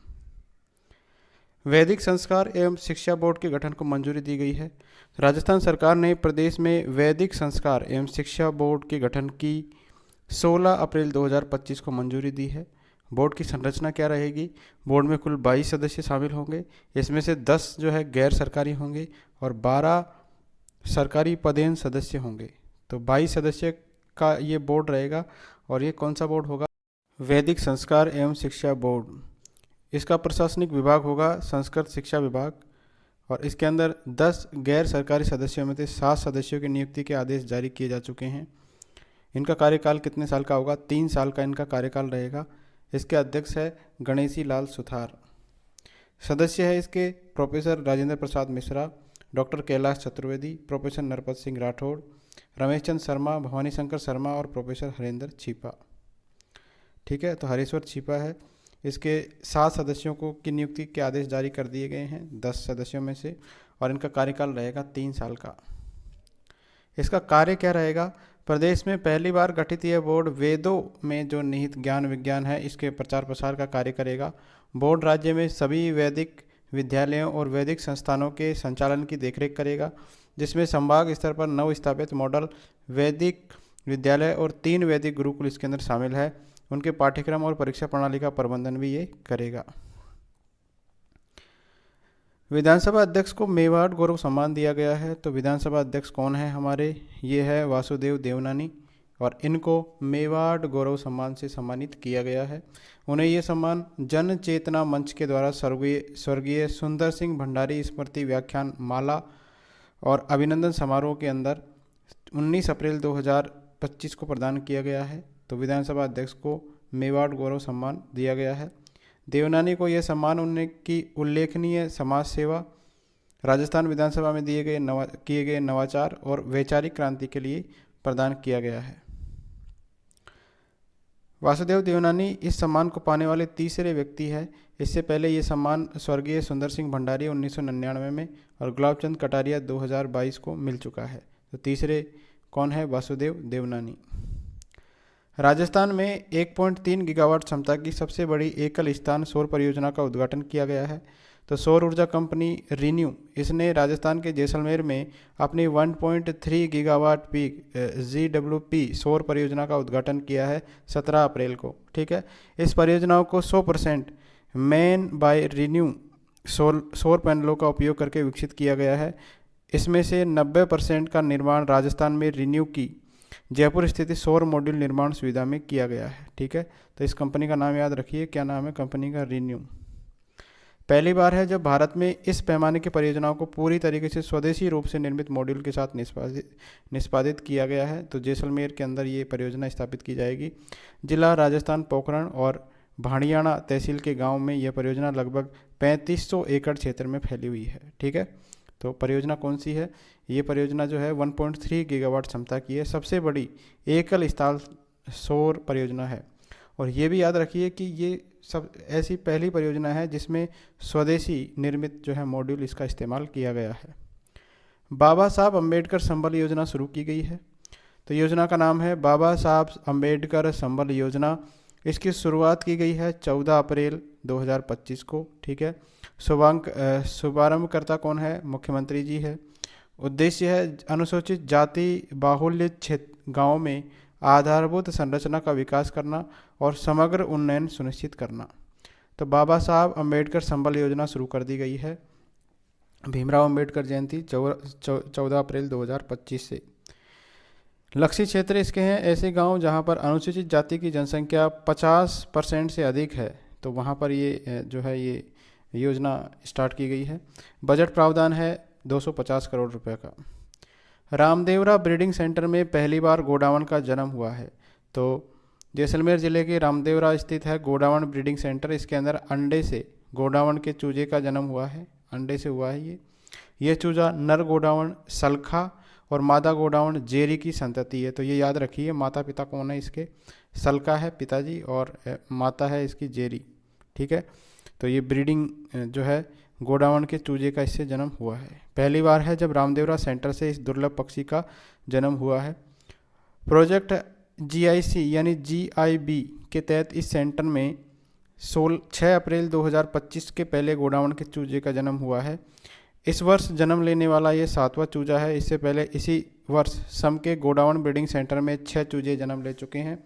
वैदिक संस्कार एवं शिक्षा बोर्ड के गठन को मंजूरी दी गई है। राजस्थान सरकार ने प्रदेश में वैदिक संस्कार एवं शिक्षा बोर्ड के गठन की 16 अप्रैल 2025 को मंजूरी दी है। बोर्ड की संरचना क्या रहेगी? बोर्ड में कुल 22 सदस्य शामिल होंगे। इसमें से 10 जो है गैर सरकारी होंगे और 12 सरकारी पदेन सदस्य होंगे। तो 22 सदस्य का ये बोर्ड रहेगा। और ये कौन सा बोर्ड होगा? वैदिक संस्कार एवं शिक्षा बोर्ड। इसका प्रशासनिक विभाग होगा संस्कृत शिक्षा विभाग। और इसके अंदर 10 गैर सरकारी सदस्यों में से 7 सदस्यों की नियुक्ति के आदेश जारी किए जा चुके हैं। इनका कार्यकाल कितने साल का होगा? 3 साल का इनका कार्यकाल रहेगा। इसके अध्यक्ष है गणेशी लाल सुथार। सदस्य है इसके professor Rajendra Prasad Mishra, doctor Kailash Chaturvedi, professor Narpat Singh Rathore, Ramesh Chandra Sharma, Bhavani Shankar Sharma और प्रोफेसर हरेंद्र छीपा। ठीक है, तो हरेश्वर छीपा है। इसके 7 सदस्यों को की नियुक्ति के आदेश जारी कर दिए गए हैं 10 सदस्यों में से, और इनका कार्यकाल रहेगा 3 साल का। इसका कार्य क्या रहेगा? प्रदेश में पहली बार गठित यह बोर्ड वेदों में जो निहित ज्ञान विज्ञान है इसके प्रचार प्रसार का कार्य करेगा। बोर्ड राज्य में सभी वैदिक विद्यालयों और वैदिक संस्थानों के संचालन की देखरेख करेगा, जिसमें संभाग स्तर पर नव स्थापित मॉडल वैदिक विद्यालय और 3 वैदिक गुरुकुल इसके अंदर शामिल है। उनके पाठ्यक्रम और परीक्षा प्रणाली का प्रबंधन भी ये करेगा। विधानसभा अध्यक्ष को मेवाड़ गौरव सम्मान दिया गया है। तो विधानसभा अध्यक्ष कौन है हमारे? ये है वासुदेव देवनानी, और इनको मेवाड़ गौरव सम्मान से सम्मानित किया गया है। उन्हें ये सम्मान जन चेतना मंच के द्वारा स्वर्गीय सुंदर सिंह भंडारी स्मृति व्याख्यान माला और अभिनंदन समारोह के अंदर 19 अप्रैल 2025 को प्रदान किया गया है। तो विधानसभा अध्यक्ष को मेवाड़ गौरव सम्मान दिया गया है। देवनानी को यह सम्मान उनकी उल्लेखनीय समाज सेवा, राजस्थान विधानसभा में किए गए नवाचार और वैचारिक क्रांति के लिए प्रदान किया गया है। वासुदेव देवनानी इस सम्मान को पाने वाले तीसरे व्यक्ति है। इससे पहले ये सम्मान स्वर्गीय सुंदर सिंह भंडारी 1999 में और गुलाबचंद कटारिया 2022 को मिल चुका है। तो तीसरे कौन है? वासुदेव देवनानी। राजस्थान में 1.3 गीगावाट क्षमता की सबसे बड़ी एकल स्थान सौर परियोजना का उद्घाटन किया गया है। तो सौर ऊर्जा कंपनी रिन्यू, इसने राजस्थान के जैसलमेर में अपनी 1.3 गीगावाट पीक GWP सौर परियोजना का उद्घाटन किया है 17 अप्रैल को। ठीक है, इस परियोजनाओं को 100% मैन बाय रिन्यू सौर पैनलों का उपयोग करके विकसित किया गया है। इसमें से 90% का निर्माण राजस्थान में रिन्यू की जयपुर स्थित सौर मॉड्यूल निर्माण सुविधा में किया गया है। ठीक है, तो इस कंपनी का नाम याद रखिए, क्या नाम है कंपनी का? रिन्यू। पहली बार है जब भारत में इस पैमाने की परियोजनाओं को पूरी तरीके से स्वदेशी रूप से निर्मित मॉड्यूल के साथ निष्पादित किया गया है। तो जैसलमेर के अंदर ये परियोजना स्थापित की जाएगी। जिला राजस्थान पोखरण और भाड़ियाना तहसील के गांव में यह परियोजना लगभग 3500 एकड़ क्षेत्र में फैली हुई है। ठीक है, तो परियोजना कौन सी है? ये परियोजना जो है 1.3 गीगावाट क्षमता की है, सबसे बड़ी एकल स्थल सौर परियोजना है। और ये भी याद रखिए कि ये सब ऐसी पहली परियोजना है जिसमें स्वदेशी निर्मित जो है मॉड्यूल इसका इस्तेमाल किया गया है। बाबा साहब अम्बेडकर संबल योजना शुरू की गई है। तो योजना का नाम है बाबा साहब अम्बेडकर संबल योजना। इसकी शुरुआत की गई है 14 अप्रैल 2025 को। ठीक है, शुभारंभकर्ता कौन है? मुख्यमंत्री जी है। उद्देश्य है अनुसूचित जाति बाहुल्य क्षेत्र गाँव में आधारभूत संरचना का विकास करना और समग्र उन्नयन सुनिश्चित करना। तो बाबा साहब अम्बेडकर संबल योजना शुरू कर दी गई है। भीमराव अम्बेडकर जयंती 14 अप्रैल 2025 से। लक्ष्य क्षेत्र इसके हैं ऐसे गांव जहां पर अनुसूचित जाति की जनसंख्या 50% से अधिक है, तो वहां पर ये जो है ये योजना स्टार्ट की गई है। बजट प्रावधान है 250 करोड़ रुपए का। रामदेवरा ब्रीडिंग सेंटर में पहली बार गोडावण का जन्म हुआ है। तो जैसलमेर ज़िले के रामदेवरा स्थित है गोडावण ब्रीडिंग सेंटर। इसके अंदर अंडे से गोडावण के चूजे का जन्म हुआ है, अंडे से हुआ है ये चूजा नर गोडावण सलखा और मादा गोडावण जेरी की संतति है। तो ये याद रखिए, माता पिता कौन है इसके, सलखा है पिताजी और माता है इसकी जेरी। ठीक है, तो ये ब्रीडिंग जो है गोडावण के चूजे का इससे जन्म हुआ है। पहली बार है जब रामदेवरा सेंटर से इस दुर्लभ पक्षी का जन्म हुआ है। प्रोजेक्ट GIC यानी GIB के तहत इस सेंटर में 6 अप्रैल 2025 के पहले गोडावण के चूजे का जन्म हुआ है। इस वर्ष जन्म लेने वाला ये 7वां चूजा है। इससे पहले इसी वर्ष सम के गोडावण ब्रीडिंग सेंटर में 6 चूजे जन्म ले चुके हैं।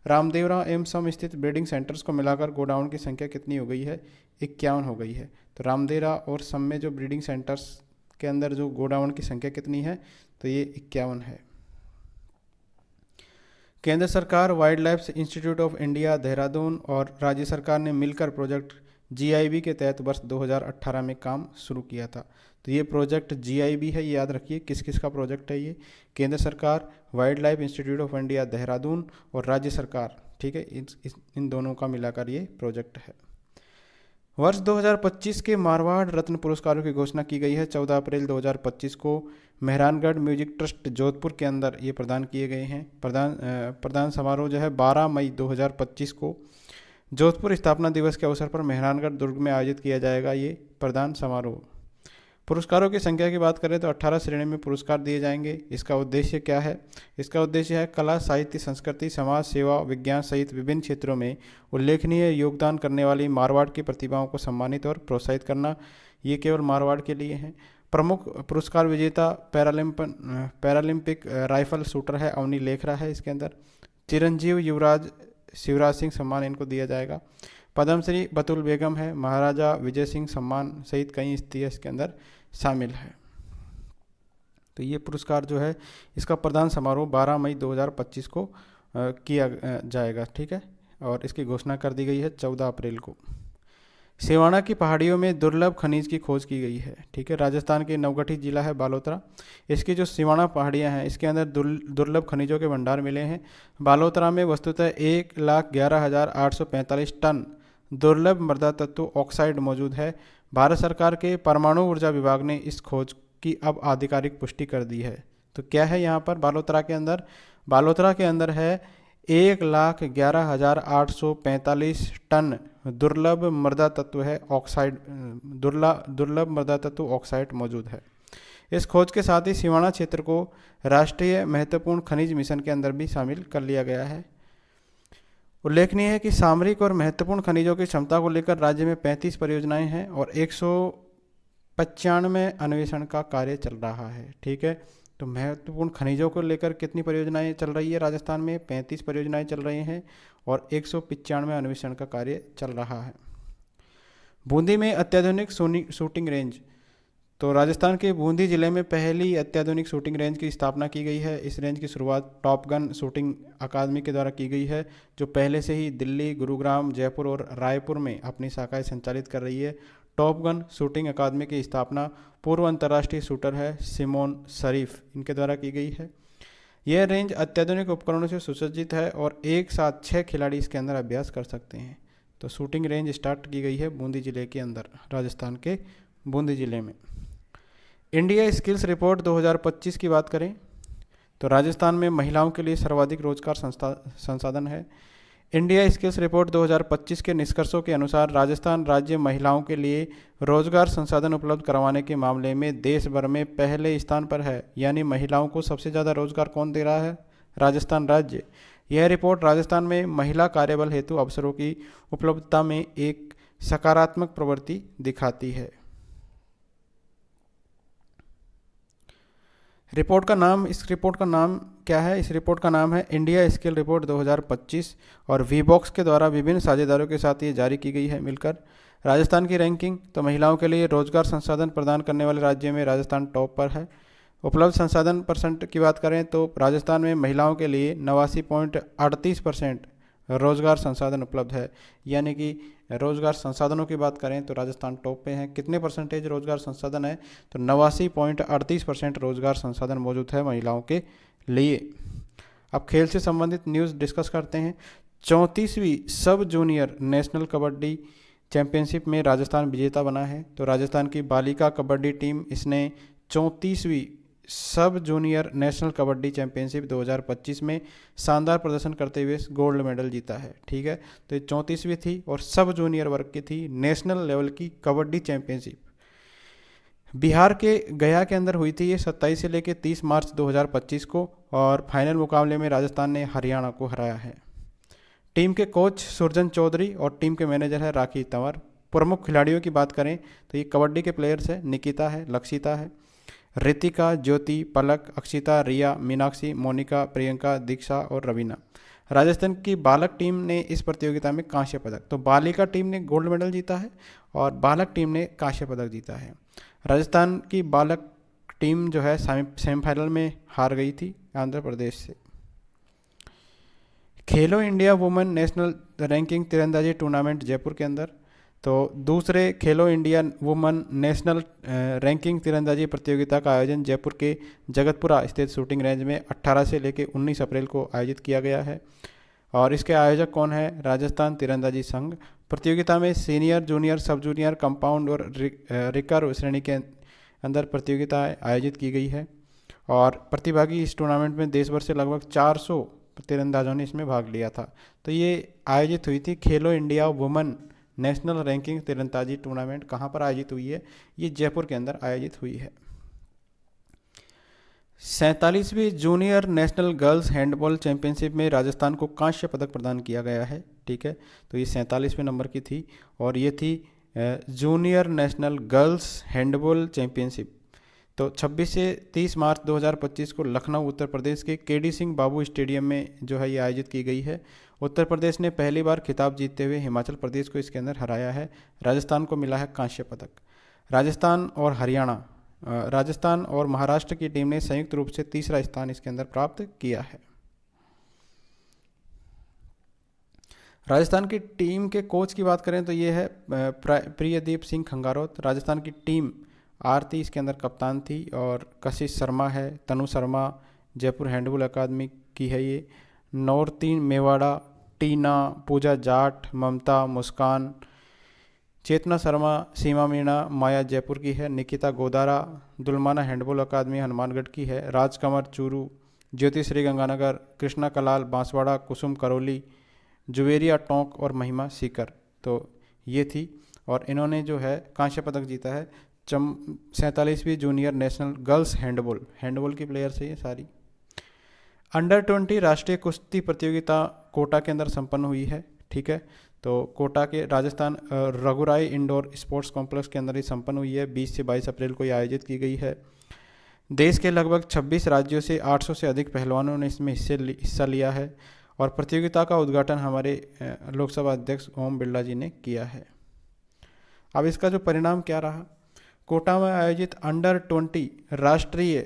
रामदेवरा एवं सम स्थित ब्रीडिंग सेंटर्स को मिलाकर गोडावण की संख्या कितनी हो गई है, 51 हो गई है। तो रामदेवरा और सम में जो ब्रीडिंग सेंटर्स के अंदर जो गोडावण की संख्या कितनी है, तो ये 51 है। केंद्र सरकार, wild life institute of India Dehradun और राज्य सरकार ने मिलकर प्रोजेक्ट GIB के तहत वर्ष 2018 में काम शुरू किया था। तो ये प्रोजेक्ट GIB है, ये याद रखिए किस किस का प्रोजेक्ट है ये, केंद्र सरकार, wild life institute of India Dehradun और राज्य सरकार। ठीक है, इन दोनों का मिलाकर ये प्रोजेक्ट है। वर्ष 2025 के मारवाड़ रत्न पुरस्कारों की घोषणा की गई है। 14 अप्रैल 2025 को मेहरानगढ़ म्यूजिक ट्रस्ट जोधपुर के अंदर ये प्रदान किए गए हैं। प्रदान समारोह जो है 12 मई 2025 को जोधपुर स्थापना दिवस के अवसर पर मेहरानगढ़ दुर्ग में आयोजित किया जाएगा ये प्रदान समारोह। पुरस्कारों की संख्या की बात करें तो 18 श्रेणी में पुरस्कार दिए जाएंगे। इसका उद्देश्य क्या है? इसका उद्देश्य है कला, साहित्य, संस्कृति, समाज सेवा, विज्ञान सहित विभिन्न क्षेत्रों में उल्लेखनीय योगदान करने वाली मारवाड़ की प्रतिभाओं को सम्मानित और प्रोत्साहित करना। ये केवल मारवाड़ के लिए है। प्रमुख पुरस्कार विजेता पैरालंपिक राइफल शूटर है अवनी लेखरा है इसके अंदर। चिरंजीव युवराज शिवराज सिंह सम्मान इनको दिया जाएगा। पद्मश्री बतुल बेगम है। महाराजा विजय सिंह सम्मान सहित कई स्थितियाँ इसके अंदर शामिल है। तो ये पुरस्कार जो है इसका प्रदान समारोह 12 मई 2025 को किया जाएगा। ठीक है, और इसकी घोषणा कर दी गई है 14 अप्रैल को। सिवाना की पहाड़ियों में दुर्लभ खनिज की खोज की गई है। ठीक है, राजस्थान के नवगठित जिला है बालोतरा। इसकी जो सिवाना पहाड़ियां हैं इसके अंदर दुर्लभ खनिजों के भंडार मिले हैं। बालोतरा में वस्तुतः 1,11,845 टन दुर्लभ मृदा तत्व ऑक्साइड मौजूद है। भारत सरकार के परमाणु ऊर्जा विभाग ने इस खोज की अब आधिकारिक पुष्टि कर दी है। तो क्या है यहाँ पर बालोतरा के अंदर? बालोतरा के अंदर है 1,11,845 टन दुर्लभ मृदा तत्व है ऑक्साइड, दुर्लभ मृदा तत्व ऑक्साइड मौजूद है। इस खोज के साथ ही सिवाना क्षेत्र को राष्ट्रीय महत्वपूर्ण खनिज मिशन के अंदर भी शामिल कर लिया गया है। उल्लेखनीय है कि सामरिक और महत्वपूर्ण खनिजों की क्षमता को लेकर राज्य में 35 परियोजनाएं हैं और 195 अन्वेषण का कार्य चल रहा है। ठीक है, तो महत्वपूर्ण खनिजों को लेकर कितनी परियोजनाएं चल रही है राजस्थान में? 35 परियोजनाएं चल रही हैं और 195 अन्वेषण का कार्य चल रहा है। बूंदी में अत्याधुनिक शूटिंग रेंज। तो राजस्थान के बूंदी जिले में पहली अत्याधुनिक शूटिंग रेंज की स्थापना की गई है। इस रेंज की शुरुआत टॉप गन शूटिंग अकादमी के द्वारा की गई है, जो पहले से ही दिल्ली, गुरुग्राम, जयपुर और रायपुर में अपनी शाखाएं संचालित कर रही है। टॉप गन शूटिंग अकादमी की स्थापना पूर्व अंतर्राष्ट्रीय शूटर है सिमोन शरीफ, इनके द्वारा की गई है। यह रेंज अत्याधुनिक उपकरणों से सुसज्जित है और एक साथ 6 खिलाड़ी इसके अंदर अभ्यास कर सकते हैं। तो शूटिंग रेंज स्टार्ट की गई है बूंदी जिले के अंदर, राजस्थान के बूंदी जिले में। इंडिया स्किल्स रिपोर्ट 2025 की बात करें तो राजस्थान में महिलाओं के लिए सर्वाधिक रोजगार संसाधन है। इंडिया स्किल्स रिपोर्ट 2025 के निष्कर्षों के अनुसार राजस्थान राज्य महिलाओं के लिए रोजगार संसाधन उपलब्ध करवाने के मामले में देश भर में पहले स्थान पर है। यानी महिलाओं को सबसे ज़्यादा रोजगार कौन दे रहा है? राजस्थान राज्य। यह रिपोर्ट राजस्थान में महिला कार्यबल हेतु अवसरों की उपलब्धता में एक सकारात्मक प्रवृत्ति दिखाती है। इस रिपोर्ट का नाम क्या है? इस रिपोर्ट का नाम है इंडिया स्किल रिपोर्ट 2025 और वीबॉक्स के द्वारा विभिन्न साझेदारों के साथ ये जारी की गई है मिलकर। राजस्थान की रैंकिंग तो महिलाओं के लिए रोजगार संसाधन प्रदान करने वाले राज्य में राजस्थान टॉप पर है। उपलब्ध संसाधन परसेंट की बात करें तो राजस्थान में महिलाओं के लिए 89.38% रोजगार संसाधन उपलब्ध है। यानी कि रोजगार संसाधनों की बात करें तो राजस्थान टॉप पे है। कितने परसेंटेज रोजगार संसाधन है? तो 89.38% रोजगार संसाधन मौजूद है महिलाओं के लिए। अब खेल से संबंधित न्यूज़ डिस्कस करते हैं। 34वीं सब जूनियर नेशनल कबड्डी चैंपियनशिप में राजस्थान विजेता बना है। तो राजस्थान की बालिका कबड्डी टीम इसने 34वीं सब जूनियर नेशनल कबड्डी चैंपियनशिप 2025 में शानदार प्रदर्शन करते हुए गोल्ड मेडल जीता है। ठीक है, तो ये 34वीं थी और सब जूनियर वर्ग की थी नेशनल लेवल की कबड्डी चैंपियनशिप। बिहार के गया के अंदर हुई थी ये 27 से लेकर 30 मार्च 2025 को, और फाइनल मुकाबले में राजस्थान ने हरियाणा को हराया है। टीम के कोच सुरजन चौधरी और टीम के मैनेजर है राखी तंवर। प्रमुख खिलाड़ियों की बात करें तो ये कबड्डी के प्लेयर्स है, निकिता है, लक्षिता है, रितिका, ज्योति, पलक, अक्षिता, रिया, मीनाक्षी, मोनिका, प्रियंका, दीक्षा और रवीना। राजस्थान की बालक टीम ने इस प्रतियोगिता में कांस्य पदक, तो बालिका टीम ने गोल्ड मेडल जीता है और बालक टीम ने कांस्य पदक जीता है। राजस्थान की बालक टीम जो है सेमीफाइनल में हार गई थी आंध्र प्रदेश से। खेलो इंडिया वुमेन नेशनल रैंकिंग तीरंदाजी टूर्नामेंट जयपुर के अंदर, तो दूसरे खेलो इंडिया वुमेन नेशनल रैंकिंग तीरंदाजी प्रतियोगिता का आयोजन जयपुर के जगतपुरा स्थित शूटिंग रेंज में 18 से लेकर 19 अप्रैल को आयोजित किया गया है। और इसके आयोजक कौन है? राजस्थान तीरंदाजी संघ। प्रतियोगिता में सीनियर, जूनियर, सब जूनियर, कंपाउंड और रिकर्व श्रेणी के अंदर प्रतियोगिता आयोजित की गई है। और प्रतिभागी इस टूर्नामेंट में देश भर से लगभग 400 तीरंदाजों ने इसमें भाग लिया था। तो ये आयोजित हुई थी खेलो इंडिया वुमेन नेशनल रैंकिंग तीरंदाजी टूर्नामेंट। कहाँ पर आयोजित हुई है? ये जयपुर के अंदर आयोजित हुई है। 47वीं junior national girls handball championship में राजस्थान को कांस्य पदक प्रदान किया गया है। ठीक है, तो ये 47वें नंबर की थी और ये थी junior national girls handball championship. तो 26 से 30 मार्च 2025 को लखनऊ उत्तर प्रदेश के केडी सिंह बाबू स्टेडियम में जो है ये आयोजित की गई है। उत्तर प्रदेश ने पहली बार खिताब जीतते हुए हिमाचल प्रदेश को इसके अंदर हराया है। राजस्थान को मिला है कांस्य पदक। राजस्थान और महाराष्ट्र की टीम ने संयुक्त रूप से तीसरा स्थान इसके अंदर प्राप्त किया है। राजस्थान की टीम के कोच की बात करें तो ये है प्रियदीप सिंह खंगारोत। राजस्थान की टीम आरती इसके अंदर कप्तान थी और कशिश शर्मा है, तनु शर्मा जयपुर हैंडबॉल अकादमी की है ये, नौरतीन मेवाड़ा, टीना, पूजा जाट, ममता, मुस्कान, चेतना शर्मा, सीमा मीणा माया जयपुर की है, निकिता गोदारा दुलमाना हैंडबॉल अकादमी हनुमानगढ़ की है, राजकमर चूरू, ज्योति श्री गंगानगर, कृष्णा कलाल बांसवाड़ा, कुसुम करौली, जुवेरिया टोंक और महिमा सीकर। तो ये थी और इन्होंने जो है कांस्य पदक जीता है। 47वीं जूनियर नेशनल गर्ल्स हैंडबॉल की प्लेयर्स है ये सारी। अंडर 20 राष्ट्रीय कुश्ती प्रतियोगिता कोटा के अंदर संपन्न हुई है। ठीक है, तो कोटा के राजस्थान रघुराई इंडोर स्पोर्ट्स कॉम्प्लेक्स के अंदर ही संपन्न हुई है। 20 से 22 अप्रैल को ये आयोजित की गई है। देश के लगभग 26 राज्यों से 800 से अधिक पहलवानों ने इसमें हिस्सा लिया है और प्रतियोगिता का उद्घाटन हमारे लोकसभा अध्यक्ष ओम बिरला जी ने किया है। अब इसका जो परिणाम क्या रहा? कोटा में आयोजित अंडर 20 राष्ट्रीय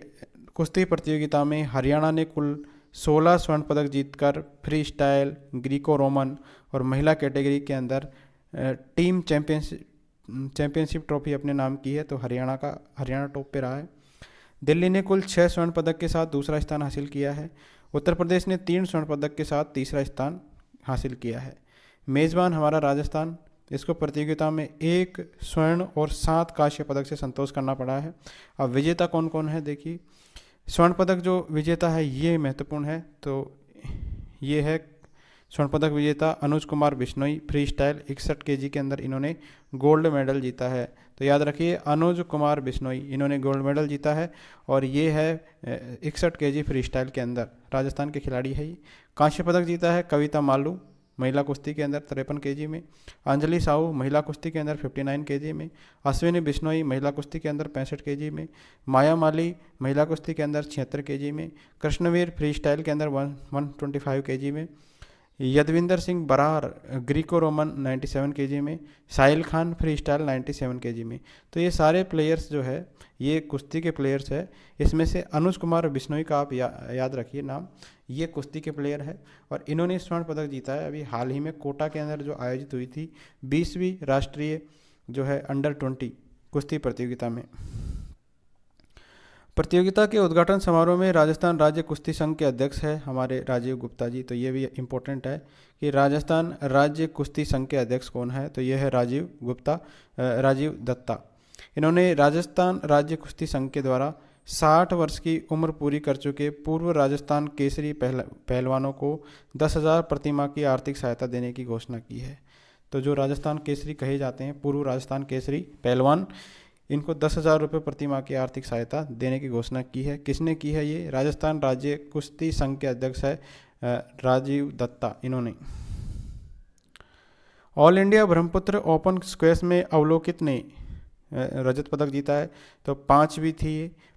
कुश्ती प्रतियोगिता में हरियाणा ने कुल 16 स्वर्ण पदक जीतकर फ्री स्टाइल, ग्रीको रोमन और महिला कैटेगरी के अंदर टीम चैंपियनशिप ट्रॉफी अपने नाम की है। तो हरियाणा टॉप पे रहा है। दिल्ली ने कुल 6 स्वर्ण पदक के साथ दूसरा स्थान हासिल किया है। उत्तर प्रदेश ने 3 स्वर्ण पदक के साथ तीसरा स्थान हासिल किया है। मेज़बान हमारा राजस्थान, इसको प्रतियोगिता में 1 स्वर्ण और 7 कांस्य पदक से संतोष करना पड़ा है। अब विजेता कौन कौन है देखिए। स्वर्ण पदक जो विजेता है ये महत्वपूर्ण है, तो ये है स्वर्ण पदक विजेता Anuj Kumar Bishnoi, free style 61 KG के अंदर इन्होंने गोल्ड मेडल जीता है। तो याद रखिए अनुज कुमार बिश्नोई इन्होंने गोल्ड मेडल जीता है और ये है 61 केजी फ्री स्टाइल के अंदर राजस्थान के खिलाड़ी है ये। कांस्य पदक जीता है कविता मालू महिला कुश्ती के अंदर 53 केजी में, अंजलि साहू महिला कुश्ती के अंदर 59 केजी में, अश्विनी बिश्नोई महिला कुश्ती के अंदर 65 केजी में, माया माली महिला कुश्ती के अंदर 76 केजी में, कृष्णवीर फ्री स्टाइल के अंदर 125 केजी में, Yadvinder Singh Brar Greco Roman 97 KG में, Sahil Khan free style 97 KG में। तो ये सारे प्लेयर्स जो है ये कुश्ती के प्लेयर्स है। इसमें से अनुज कुमार बिश्नोई का आप याद रखिए नाम, ये कुश्ती के प्लेयर है और इन्होंने स्वर्ण पदक जीता है अभी हाल ही में कोटा के अंदर जो आयोजित हुई थी 20वीं राष्ट्रीय जो है अंडर 20 कुश्ती प्रतियोगिता में। प्रतियोगिता के उद्घाटन समारोह में राजस्थान राज्य कुश्ती संघ के अध्यक्ष है हमारे राजीव गुप्ता जी। तो ये भी इम्पोर्टेंट है कि राजस्थान राज्य कुश्ती संघ के अध्यक्ष कौन है, तो ये है राजीव गुप्ता, राजीव दत्ता। इन्होंने राजस्थान राज्य कुश्ती संघ के द्वारा 60 वर्ष की उम्र पूरी कर चुके पूर्व राजस्थान केसरी पहलवानों को 10,000 प्रतिमाह की आर्थिक सहायता देने की घोषणा की है। तो जो राजस्थान केसरी कहे जाते हैं, पूर्व राजस्थान केसरी पहलवान, इनको 10,000 रुपये प्रतिमाह की आर्थिक सहायता देने की घोषणा की है। किसने की है ये? राजस्थान राज्य कुश्ती संघ के अध्यक्ष है राजीव दत्ता, इन्होंने। All India Brahmaputra open squash में अवलोकित ने रजत पदक जीता है। तो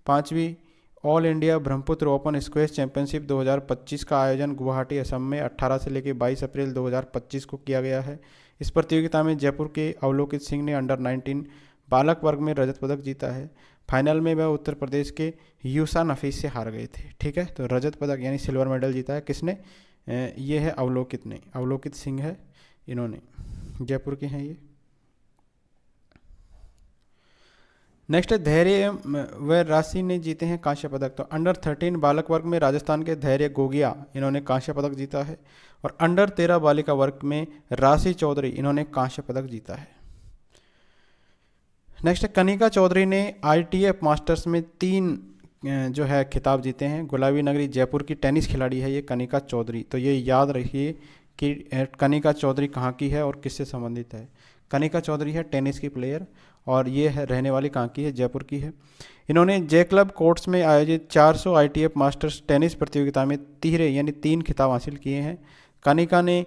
पांचवी all India Brahmaputra open squash championship 2025 का आयोजन गुवाहाटी असम में 18 से लेकर 22 अप्रैल 2025 को किया गया है। इस प्रतियोगिता में जयपुर के अवलोकित सिंह ने अंडर 19 बालक वर्ग में रजत पदक जीता है। फाइनल में वह उत्तर प्रदेश के यूसा नफीस से हार गए थे। ठीक है, तो रजत पदक यानी सिल्वर मेडल जीता है किसने? ये है अवलोकित ने, अवलोकित सिंह है, इन्होंने, जयपुर के हैं ये। नेक्स्ट है धैर्य व राशि ने जीते हैं कांस्य पदक। तो अंडर 13 बालक वर्ग में राजस्थान के धैर्य गोगिया, इन्होंने कांस्य पदक जीता है। और अंडर 13 बालिका वर्ग में राशि चौधरी, इन्होंने कांस्य पदक जीता है। नेक्स्ट है कनिका चौधरी ने ITF मास्टर्स में 3 जो है खिताब जीते हैं। गुलाबी नगरी जयपुर की टेनिस खिलाड़ी है ये कनिका चौधरी। तो ये याद रखिए कि कनिका चौधरी कहाँ की है और किससे संबंधित है। कनिका चौधरी है टेनिस की प्लेयर और ये है रहने वाली कहाँ की है? जयपुर की है। इन्होंने जे क्लब कोर्ट्स में आयोजित 400 ITF मास्टर्स टेनिस प्रतियोगिता में तिहरे यानी 3 खिताब हासिल किए हैं। कनिका ने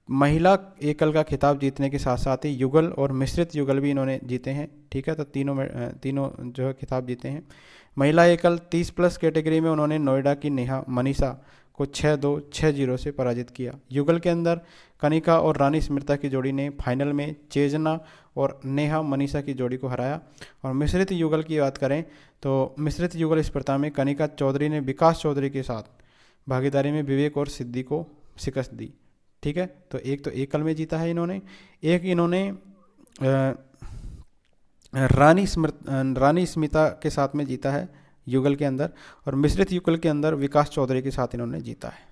महिला एकल का खिताब जीतने के साथ साथ ही युगल और मिश्रित युगल भी इन्होंने जीते हैं। ठीक है, तो तीनों जो है खिताब जीते हैं। महिला एकल 30+ कैटेगरी में उन्होंने नोएडा की नेहा मनीषा को 6-2, 6-0 से पराजित किया। युगल के अंदर कनिका और रानी स्मृता की जोड़ी ने फाइनल में चेजना और नेहा मनीषा की जोड़ी को हराया। और मिश्रित युगल की बात करें तो मिश्रित युगल स्पर्धा में कनिका चौधरी ने विकास चौधरी के साथ भागीदारी में विवेक और सिद्धि को शिकस्त दी। ठीक है, तो एक तो एकल में जीता है इन्होंने, एक इन्होंने रानी स्मिता के साथ में जीता है युगल के अंदर, और मिश्रित युगल के अंदर विकास चौधरी के साथ इन्होंने जीता है।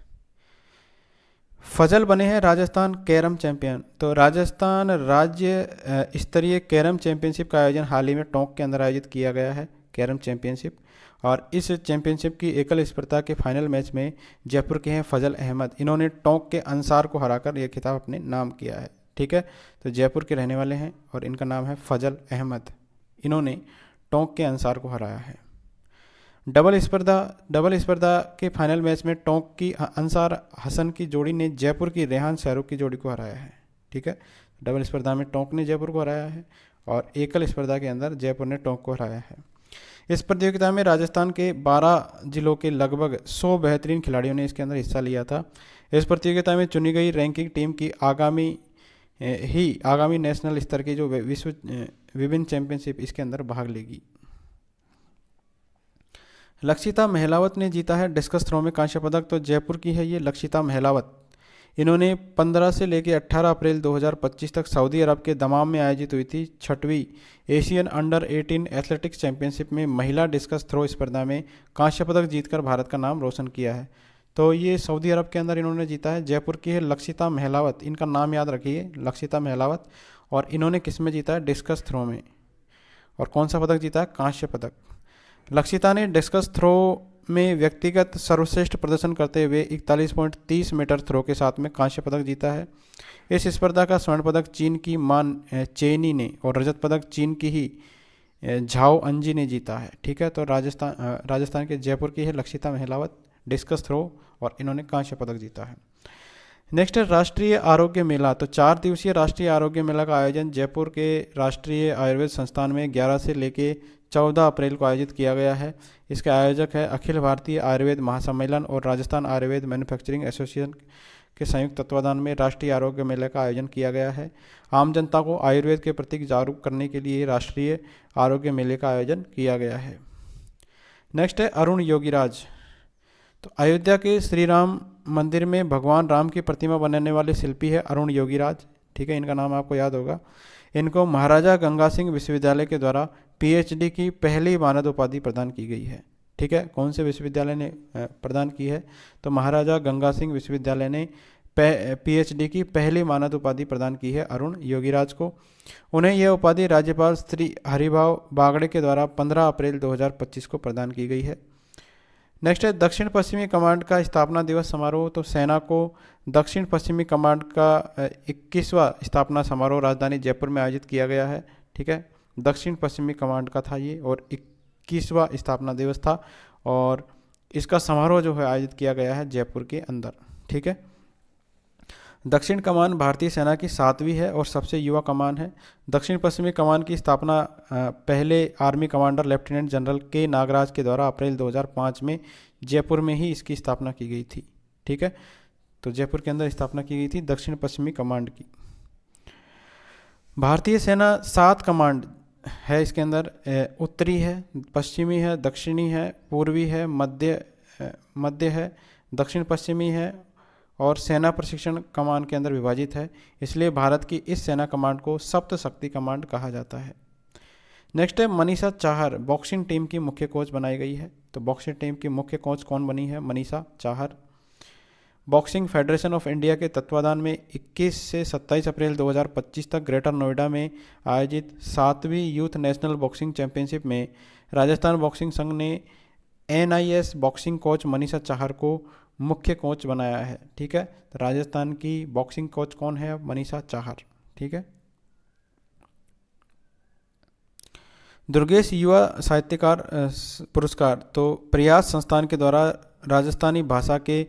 फजल बने हैं राजस्थान कैरम चैंपियन। तो राजस्थान राज्य स्तरीय कैरम चैंपियनशिप का आयोजन हाल ही में टोंक के अंदर आयोजित किया गया है, कैरम चैंपियनशिप। और इस चैंपियनशिप की एकल स्पर्धा के फाइनल मैच में जयपुर के हैं फजल अहमद, इन्होंने टोंक के अंसार को हराकर यह खिताब अपने नाम किया है। ठीक है, तो जयपुर के रहने वाले हैं और इनका नाम है फजल अहमद, इन्होंने टोंक के अंसार को हराया है। डबल स्पर्धा के फाइनल मैच में टोंक की अंसार हसन की जोड़ी ने जयपुर की रेहान शाहरुख की जोड़ी को हराया है। ठीक है, डबल स्पर्धा में टोंक ने जयपुर को हराया है और एकल स्पर्धा के अंदर जयपुर ने टोंक को हराया है। इस प्रतियोगिता में राजस्थान के 12 जिलों के लगभग 100 बेहतरीन खिलाड़ियों ने इसके अंदर हिस्सा लिया था। इस प्रतियोगिता में चुनी गई रैंकिंग टीम की आगामी नेशनल स्तर की जो विश्व विभिन्न चैंपियनशिप इसके अंदर भाग लेगी। लक्षिता महलावत ने जीता है डिस्कस थ्रो में कांस्य पदक। तो जयपुर की है ये लक्षिता महलावत, इन्होंने 15 से लेकर 18 अप्रैल 2025 तक सऊदी अरब के दमाम में आयोजित हुई थी 6वीं एशियन अंडर 18 एथलेटिक्स चैंपियनशिप में महिला डिस्कस थ्रो स्पर्धा में कांस्य पदक जीतकर भारत का नाम रोशन किया है। तो ये सऊदी अरब के अंदर इन्होंने जीता है। जयपुर की है लक्षिता महलावत, इनका नाम याद रखिए लक्षिता महलावत, और इन्होंने किस में जीता है? डिस्कस थ्रो में। और कौन सा पदक जीता है? कांस्य पदक। लक्षिता ने डिस्कस थ्रो में व्यक्तिगत सर्वश्रेष्ठ प्रदर्शन करते हुए 41.30 मीटर थ्रो के साथ में कांस्य पदक जीता है। इस स्पर्धा का स्वर्ण पदक चीन की मान चेनी ने और रजत पदक चीन की ही झाओ अंजी ने जीता है। ठीक है, तो राजस्थान के जयपुर की है लक्षिता महलावत डिस्कस थ्रो और इन्होंने कांस्य पदक जीता है। नेक्स्ट है राष्ट्रीय आरोग्य मेला। तो 4 दिवसीय राष्ट्रीय आरोग्य मेला का आयोजन जयपुर के राष्ट्रीय आयुर्वेद संस्थान में 11 से लेकर 14 अप्रैल को आयोजित किया गया है। इसके आयोजक है अखिल भारतीय आयुर्वेद महासम्मेलन और राजस्थान आयुर्वेद मैन्युफैक्चरिंग एसोसिएशन के संयुक्त तत्वाधान में राष्ट्रीय आरोग्य मेले का आयोजन किया गया है। आम जनता को आयुर्वेद के प्रति जागरूक करने के लिए राष्ट्रीय आरोग्य मेले का आयोजन किया गया है। नेक्स्ट है अरुण योगीराज। तो अयोध्या के श्री राम मंदिर में भगवान राम की प्रतिमा बनाने वाले शिल्पी है अरुण योगीराज। ठीक है, इनका नाम आपको याद होगा। इनको महाराजा गंगा सिंह विश्वविद्यालय के द्वारा PhD की पहली मानद उपाधि प्रदान की गई है। ठीक है, कौन से विश्वविद्यालय ने प्रदान की है? तो महाराजा गंगा सिंह विश्वविद्यालय ने पीएचडी की पहली मानद उपाधि प्रदान की है अरुण योगीराज को। उन्हें यह उपाधि राज्यपाल श्री हरिभाव बागड़े के द्वारा 15 अप्रैल 2025 को प्रदान की गई है। नेक्स्ट है दक्षिण पश्चिमी कमांड का स्थापना दिवस समारोह। तो सेना को दक्षिण पश्चिमी कमांड का 21वां स्थापना समारोह राजधानी जयपुर में आयोजित किया गया है। ठीक है, दक्षिण पश्चिमी कमांड का था ये और 21वां स्थापना दिवस था और इसका समारोह जो है आयोजित किया गया है जयपुर के अंदर। ठीक है, दक्षिण कमान भारतीय सेना की 7वीं है और सबसे युवा कमान है। दक्षिण पश्चिमी कमान की स्थापना पहले आर्मी कमांडर लेफ्टिनेंट जनरल के नागराज के द्वारा अप्रैल 2005 में जयपुर में ही इसकी स्थापना की गई थी। ठीक है, तो जयपुर के अंदर स्थापना की गई थी दक्षिण पश्चिमी कमांड की। भारतीय सेना 7 कमांड है इसके अंदर, उत्तरी है, पश्चिमी है, दक्षिणी है, पूर्वी है, मध्य है, दक्षिण पश्चिमी है और सेना प्रशिक्षण कमान के अंदर विभाजित है। इसलिए भारत की इस सेना कमांड को सप्त शक्ति कमांड कहा जाता है। नेक्स्ट है मनीषा चाहर बॉक्सिंग टीम की मुख्य कोच बनाई गई है। तो बॉक्सिंग टीम की मुख्य कोच कौन बनी है? Manisha Chahar. Boxing federation of India के तत्वाधान में 21 से 27 अप्रैल 2025 तक ग्रेटर नोएडा में आयोजित 7वीं यूथ नेशनल बॉक्सिंग चैंपियनशिप में राजस्थान बॉक्सिंग संघ ने NIS boxing coach Manisha Chahar को मुख्य कोच बनाया है। ठीक है, तो राजस्थान की बॉक्सिंग कोच कौन है? मनीषा चाहर। ठीक है, दुर्गेश युवा साहित्यकार पुरस्कार तो प्रयास संस्थान के द्वारा राजस्थानी भाषा के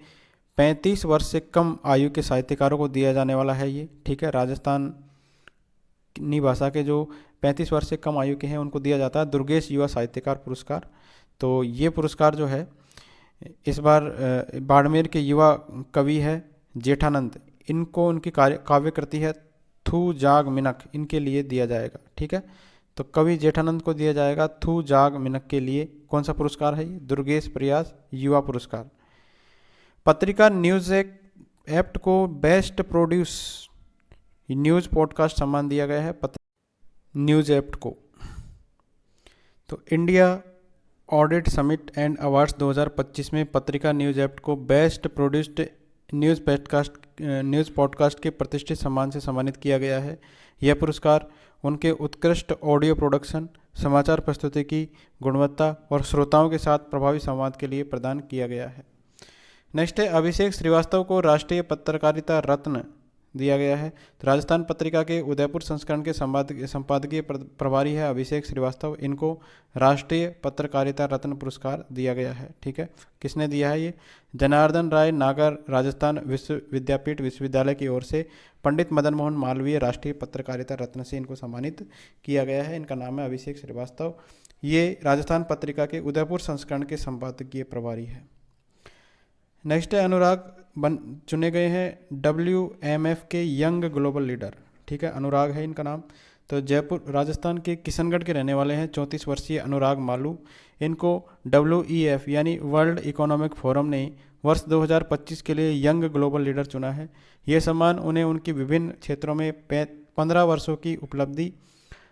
35 वर्ष से कम आयु के साहित्यकारों को दिया जाने वाला है ये। ठीक है, राजस्थानी भाषा के जो 35 वर्ष से कम आयु के हैं उनको दिया जाता है दुर्गेश युवा साहित्यकार पुरस्कार। तो ये पुरस्कार जो है इस बार बाड़मेर के युवा कवि है जेठानंद, इनको उनकी काव्य कृति है थू जाग मिनक, इनके लिए दिया जाएगा। ठीक है, तो कवि जेठानंद को दिया जाएगा थू जाग मिनक के लिए। कौन सा पुरस्कार है ये? दुर्गेश प्रयास युवा पुरस्कार। पत्रिका न्यूज़ एक्ट को बेस्ट प्रोड्यूस न्यूज़ पॉडकास्ट सम्मान दिया गया है न्यूज़ एक्ट को। तो India audit summit and awards 2025 में पत्रिका न्यूज़ एक्ट को बेस्ट प्रोड्यूस्ड न्यूज़ पॉडकास्ट के प्रतिष्ठित सम्मान से सम्मानित किया गया है। यह पुरस्कार उनके उत्कृष्ट ऑडियो प्रोडक्शन, समाचार प्रस्तुति की गुणवत्ता और श्रोताओं के साथ प्रभावी संवाद के लिए प्रदान किया गया है। नेक्स्ट है अभिषेक श्रीवास्तव को राष्ट्रीय पत्रकारिता रत्न दिया गया है। तो राजस्थान पत्रिका के उदयपुर संस्करण के संपादकीय प्रभारी है अभिषेक श्रीवास्तव, इनको राष्ट्रीय पत्रकारिता रत्न पुरस्कार दिया गया है। ठीक है, किसने दिया है ये? जनार्दन राय नागर राजस्थान विश्वविद्यालय की ओर से पंडित मदन मोहन मालवीय राष्ट्रीय पत्रकारिता रत्न से इनको सम्मानित किया गया है। इनका नाम है अभिषेक श्रीवास्तव। ये राजस्थान पत्रिका के उदयपुर संस्करण के संपादकीय प्रभारी है। नेक्स्ट है अनुराग चुने गए हैं WMF के यंग ग्लोबल लीडर। ठीक है, अनुराग है इनका नाम। तो जयपुर राजस्थान के किशनगढ़ के रहने वाले हैं 34 वर्षीय अनुराग मालू। इनको WEF यानी वर्ल्ड इकोनॉमिक फोरम ने वर्ष 2025 के लिए यंग ग्लोबल लीडर चुना है। यह सम्मान उन्हें उनकी विभिन्न क्षेत्रों में 15 वर्षों की उपलब्धि,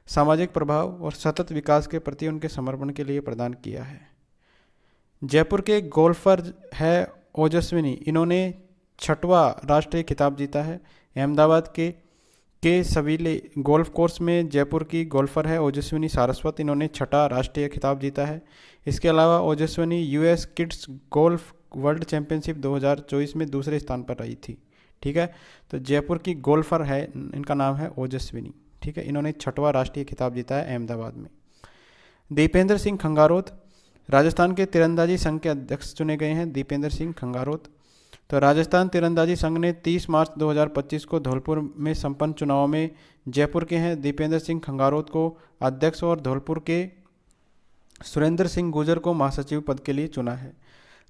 सामाजिक प्रभाव और सतत विकास के प्रति उनके समर्पण के लिए प्रदान किया है। जयपुर के गोल्फर है ओजस्विनी, इन्होंने 6वां राष्ट्रीय खिताब जीता है। अहमदाबाद के सवीले गोल्फ कोर्स में जयपुर की गोल्फर है ओजस्विनी सारस्वत, इन्होंने 6वां राष्ट्रीय खिताब जीता है। इसके अलावा Ojaswini US kids golf world championship 2024 में दूसरे स्थान पर रही थी। ठीक है, तो जयपुर की गोल्फर है, इनका नाम है ओजस्विनी। ठीक है, इन्होंने 6वां राष्ट्रीय खिताब जीता है अहमदाबाद में। दीपेंद्र सिंह खंगारोत राजस्थान के तीरंदाजी संघ के अध्यक्ष चुने गए हैं दीपेंद्र सिंह खंगारोत। तो राजस्थान तीरंदाजी संघ ने 30 मार्च 2025 को धौलपुर में संपन्न चुनाव में जयपुर के हैं दीपेंद्र सिंह खंगारोत को अध्यक्ष और धौलपुर के सुरेंद्र सिंह गुर्जर को महासचिव पद के लिए चुना है।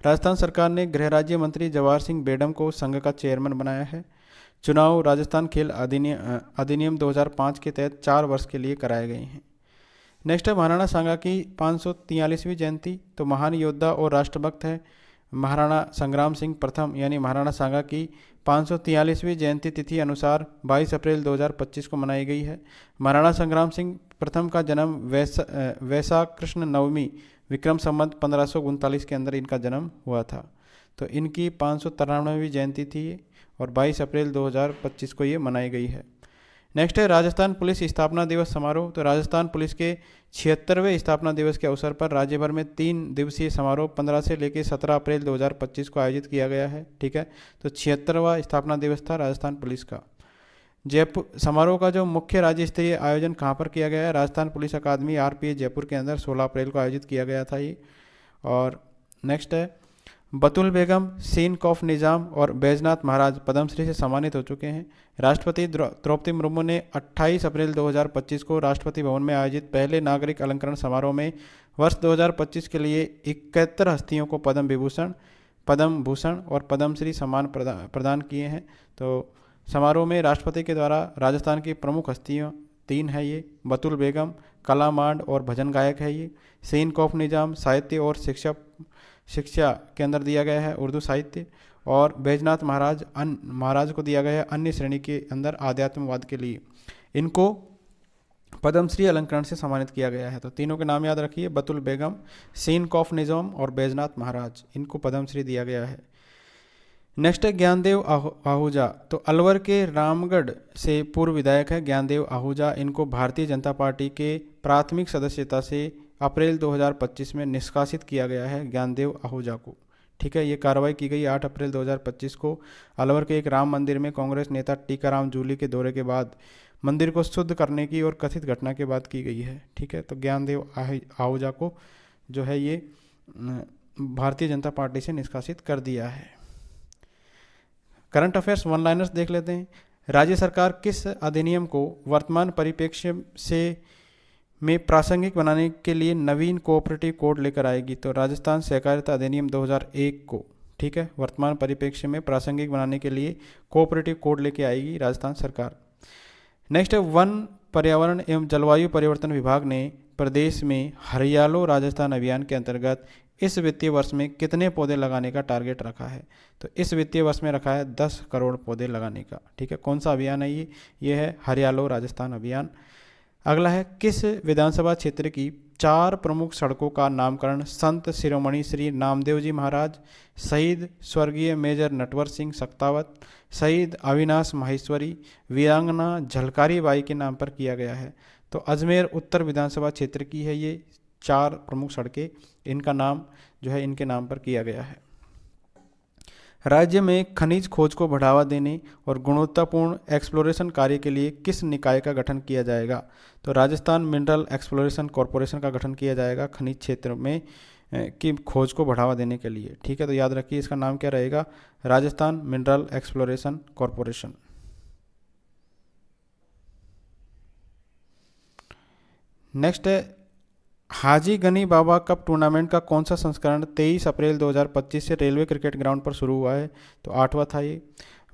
राजस्थान सरकार ने गृह राज्य मंत्री जवाहर सिंह बेडम को संघ का चेयरमैन बनाया है। चुनाव राजस्थान खेल अधिनियम 2005 के तहत 4 वर्ष के लिए कराए गए हैं। नेक्स्ट है महाराणा सांगा की 543वीं जयंती। तो महान योद्धा और राष्ट्रभक्त है महाराणा संग्राम सिंह प्रथम यानी महाराणा सांगा की 543वीं जयंती तिथि अनुसार 22 अप्रैल 2025 को मनाई गई है। महाराणा संग्राम सिंह प्रथम का जन्म वैशाख कृष्ण नवमी विक्रम संवत 1539 के अंदर इनका जन्म हुआ था। तो इनकी 593वीं जयंती थी ये, और 22 अप्रैल 2025 को ये मनाई गई है। नेक्स्ट है राजस्थान पुलिस स्थापना दिवस समारोह। तो राजस्थान पुलिस के 76वें स्थापना दिवस के अवसर पर राज्य भर में 3 दिवसीय समारोह 15 से लेकर 17 अप्रैल 2025 को आयोजित किया गया है। ठीक है, तो 76वां स्थापना दिवस था राजस्थान पुलिस का। जयपुर समारोह का जो मुख्य राज्य स्तरीय आयोजन कहाँ पर किया गया है? राजस्थान पुलिस अकादमी RPA जयपुर के अंदर 16 अप्रैल को आयोजित किया गया था ये। और नेक्स्ट है बतुल बेगम, सीन कॉफ निज़ाम और बैजनाथ महाराज पद्मश्री से सम्मानित हो चुके हैं। राष्ट्रपति द्रौपदी मुर्मू ने 28 अप्रैल 2025 को राष्ट्रपति भवन में आयोजित पहले नागरिक अलंकरण समारोह में वर्ष 2025 के लिए 71 हस्तियों को पद्म भूषण और पद्मश्री सम्मान प्रदान किए हैं। तो समारोह में राष्ट्रपति के द्वारा राजस्थान की प्रमुख हस्तियाँ 3 है ये, बतुल बेगम कला मांड और भजन गायक है ये, सीन कॉफ निज़ाम साहित्य और शिक्षा के अंदर दिया गया है उर्दू साहित्य, और बैजनाथ महाराज को दिया गया है अन्य श्रेणी के अंदर आध्यात्मवाद के लिए। इनको पद्मश्री अलंकरण से सम्मानित किया गया है। तो तीनों के नाम याद रखिए, बतुल बेगम, सीन कॉफ निज़ाम और बैजनाथ महाराज, इनको पद्मश्री दिया गया है। नेक्स्ट है ज्ञानदेव आहूजा। तो अलवर के रामगढ़ से पूर्व विधायक है ज्ञानदेव आहूजा। इनको भारतीय जनता पार्टी के प्राथमिक सदस्यता से अप्रैल 2025 में निष्कासित किया गया है ज्ञानदेव आहूजा को। ठीक है, ये कार्रवाई की गई 8 अप्रैल 2025 को अलवर के एक राम मंदिर में कांग्रेस नेता टीकाराम जूली के दौरे के बाद मंदिर को शुद्ध करने की और कथित घटना के बाद की गई है। ठीक है, तो ज्ञानदेव आहूजा को जो है ये भारतीय जनता पार्टी से निष्कासित कर दिया है। करंट अफेयर्स वन लाइनर्स देख लेते हैं। राज्य सरकार किस अधिनियम को वर्तमान परिप्रेक्ष्य से में प्रासंगिक बनाने के लिए नवीन कोऑपरेटिव कोड लेकर आएगी? तो राजस्थान सहकारिता अधिनियम 2001 को, ठीक है, वर्तमान परिप्रेक्ष्य में प्रासंगिक बनाने के लिए कोऑपरेटिव कोड लेकर आएगी राजस्थान सरकार। नेक्स्ट है वन पर्यावरण एवं जलवायु परिवर्तन विभाग ने प्रदेश में हरियालो राजस्थान अभियान के अंतर्गत इस वित्तीय वर्ष में कितने पौधे लगाने का टारगेट रखा है? तो इस वित्तीय वर्ष में रखा है 10 करोड़ पौधे लगाने का। ठीक है, कौन सा अभियान है ये है हरियालो राजस्थान अभियान। अगला है किस विधानसभा क्षेत्र की 4 प्रमुख सड़कों का नामकरण संत शिरोमणि श्री नामदेव जी महाराज, शहीद स्वर्गीय मेजर नटवर सिंह सक्तावत, शहीद अविनाश माहेश्वरी, वीरांगना झलकारी बाई के नाम पर किया गया है? तो अजमेर उत्तर विधानसभा क्षेत्र की है ये 4 प्रमुख सड़कें, इनका नाम जो है इनके नाम पर किया गया है। राज्य में खनिज खोज को बढ़ावा देने और गुणवत्तापूर्ण एक्सप्लोरेशन कार्य के लिए किस निकाय का गठन किया जाएगा? तो राजस्थान मिनरल एक्सप्लोरेशन कॉरपोरेशन का गठन किया जाएगा खनिज क्षेत्र में की खोज को बढ़ावा देने के लिए। ठीक है, तो याद रखिए इसका नाम क्या रहेगा? Rajasthan mineral exploration corporation. Next है हाजी गनी बाबा कप टूर्नामेंट का कौन सा संस्करण 23 अप्रैल 2025 से रेलवे क्रिकेट ग्राउंड पर शुरू हुआ है? तो 8वां था ये।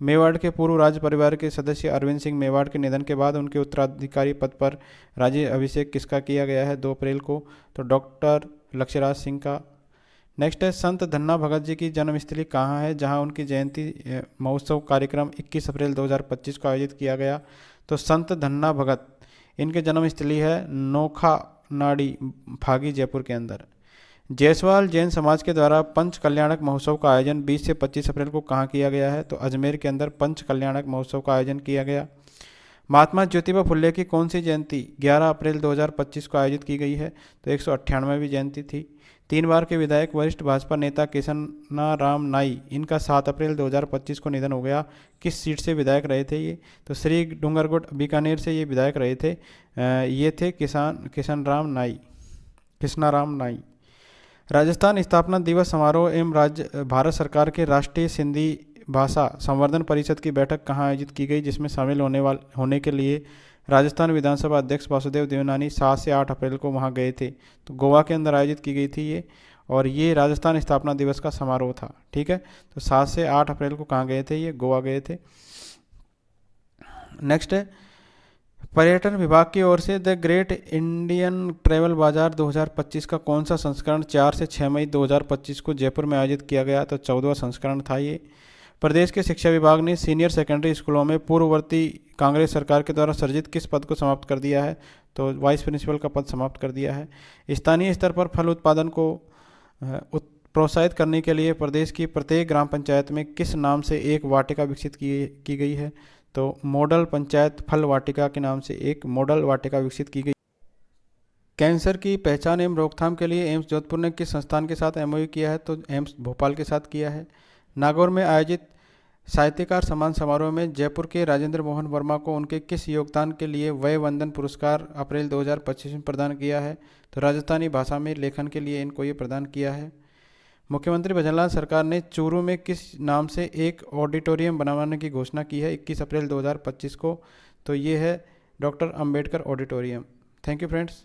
मेवाड़ के पूर्व राज परिवार के सदस्य अरविंद सिंह मेवाड़ के निधन के बाद उनके उत्तराधिकारी पद पर राज्य अभिषेक किसका किया गया है 2 अप्रैल को? तो डॉक्टर लक्ष्यराज सिंह का। नेक्स्ट है संत धन्ना भगत जी की जन्मस्थली कहाँ है जहाँ उनकी जयंती महोत्सव कार्यक्रम 21 अप्रैल 2025 को आयोजित किया गया? तो संत धन्ना भगत इनके जन्मस्थली है नोखा नाड़ी फागी जयपुर के अंदर। जायसवाल जैन समाज के द्वारा पंच कल्याणक महोत्सव का आयोजन 20 से 25 अप्रैल को कहाँ किया गया है? तो अजमेर के अंदर पंच कल्याणक महोत्सव का आयोजन किया गया। महात्मा ज्योतिबा फुले की कौन सी जयंती 11 अप्रैल 2025 को आयोजित की गई है? तो 198वीं जयंती थी। 3 बार के विधायक वरिष्ठ भाजपा नेता किशनाराम नाई, इनका 7 अप्रैल 2025 को निधन हो गया। किस सीट से विधायक रहे थे ये? तो श्री डूंगरगढ़ बीकानेर से ये विधायक रहे थे। ये थे किशनाराम नाई। राजस्थान स्थापना दिवस समारोह एवं भारत सरकार के राष्ट्रीय सिंधी भाषा संवर्धन परिषद की बैठक कहाँ आयोजित की गई, जिसमें शामिल होने के लिए राजस्थान विधानसभा अध्यक्ष वासुदेव देवनानी 7 से 8 अप्रैल को वहाँ गए थे? तो गोवा के अंदर आयोजित की गई थी ये, और ये राजस्थान स्थापना दिवस का समारोह था। ठीक है, तो 7 से 8 अप्रैल को कहाँ गए थे? ये गोवा गए थे। नेक्स्ट है पर्यटन विभाग की ओर से द ग्रेट इंडियन ट्रैवल बाजार 2025 का कौन सा संस्करण 4 से 6 मई 2025 को जयपुर में आयोजित किया गया? तो 14वां संस्करण था ये। प्रदेश के शिक्षा विभाग ने सीनियर सेकेंडरी स्कूलों में पूर्ववर्ती कांग्रेस सरकार के द्वारा सृजित किस पद को समाप्त कर दिया है? तो वाइस प्रिंसिपल का पद समाप्त कर दिया है। स्थानीय स्तर पर फल उत्पादन को प्रोत्साहित करने के लिए प्रदेश की प्रत्येक ग्राम पंचायत में किस नाम से एक वाटिका विकसित की गई है? तो मॉडल पंचायत फल वाटिका के नाम से एक मॉडल वाटिका विकसित की गई। कैंसर की पहचान एवं रोकथाम के लिए एम्स जोधपुर ने किस संस्थान के साथ एमओयू किया है? तो एम्स भोपाल के साथ किया है। नागौर में आयोजित साहित्यकार सम्मान समारोह में जयपुर के राजेंद्र मोहन वर्मा को उनके किस योगदान के लिए वय वंदन पुरस्कार अप्रैल 2025 में प्रदान किया है? तो राजस्थानी भाषा में लेखन के लिए इनको ये प्रदान किया है। मुख्यमंत्री भजनलाल सरकार ने चूरू में किस नाम से एक ऑडिटोरियम बनवाने की घोषणा की है 21 अप्रैल 2025 को? तो ये है doctor Ambedkar auditorium. Thank you friends.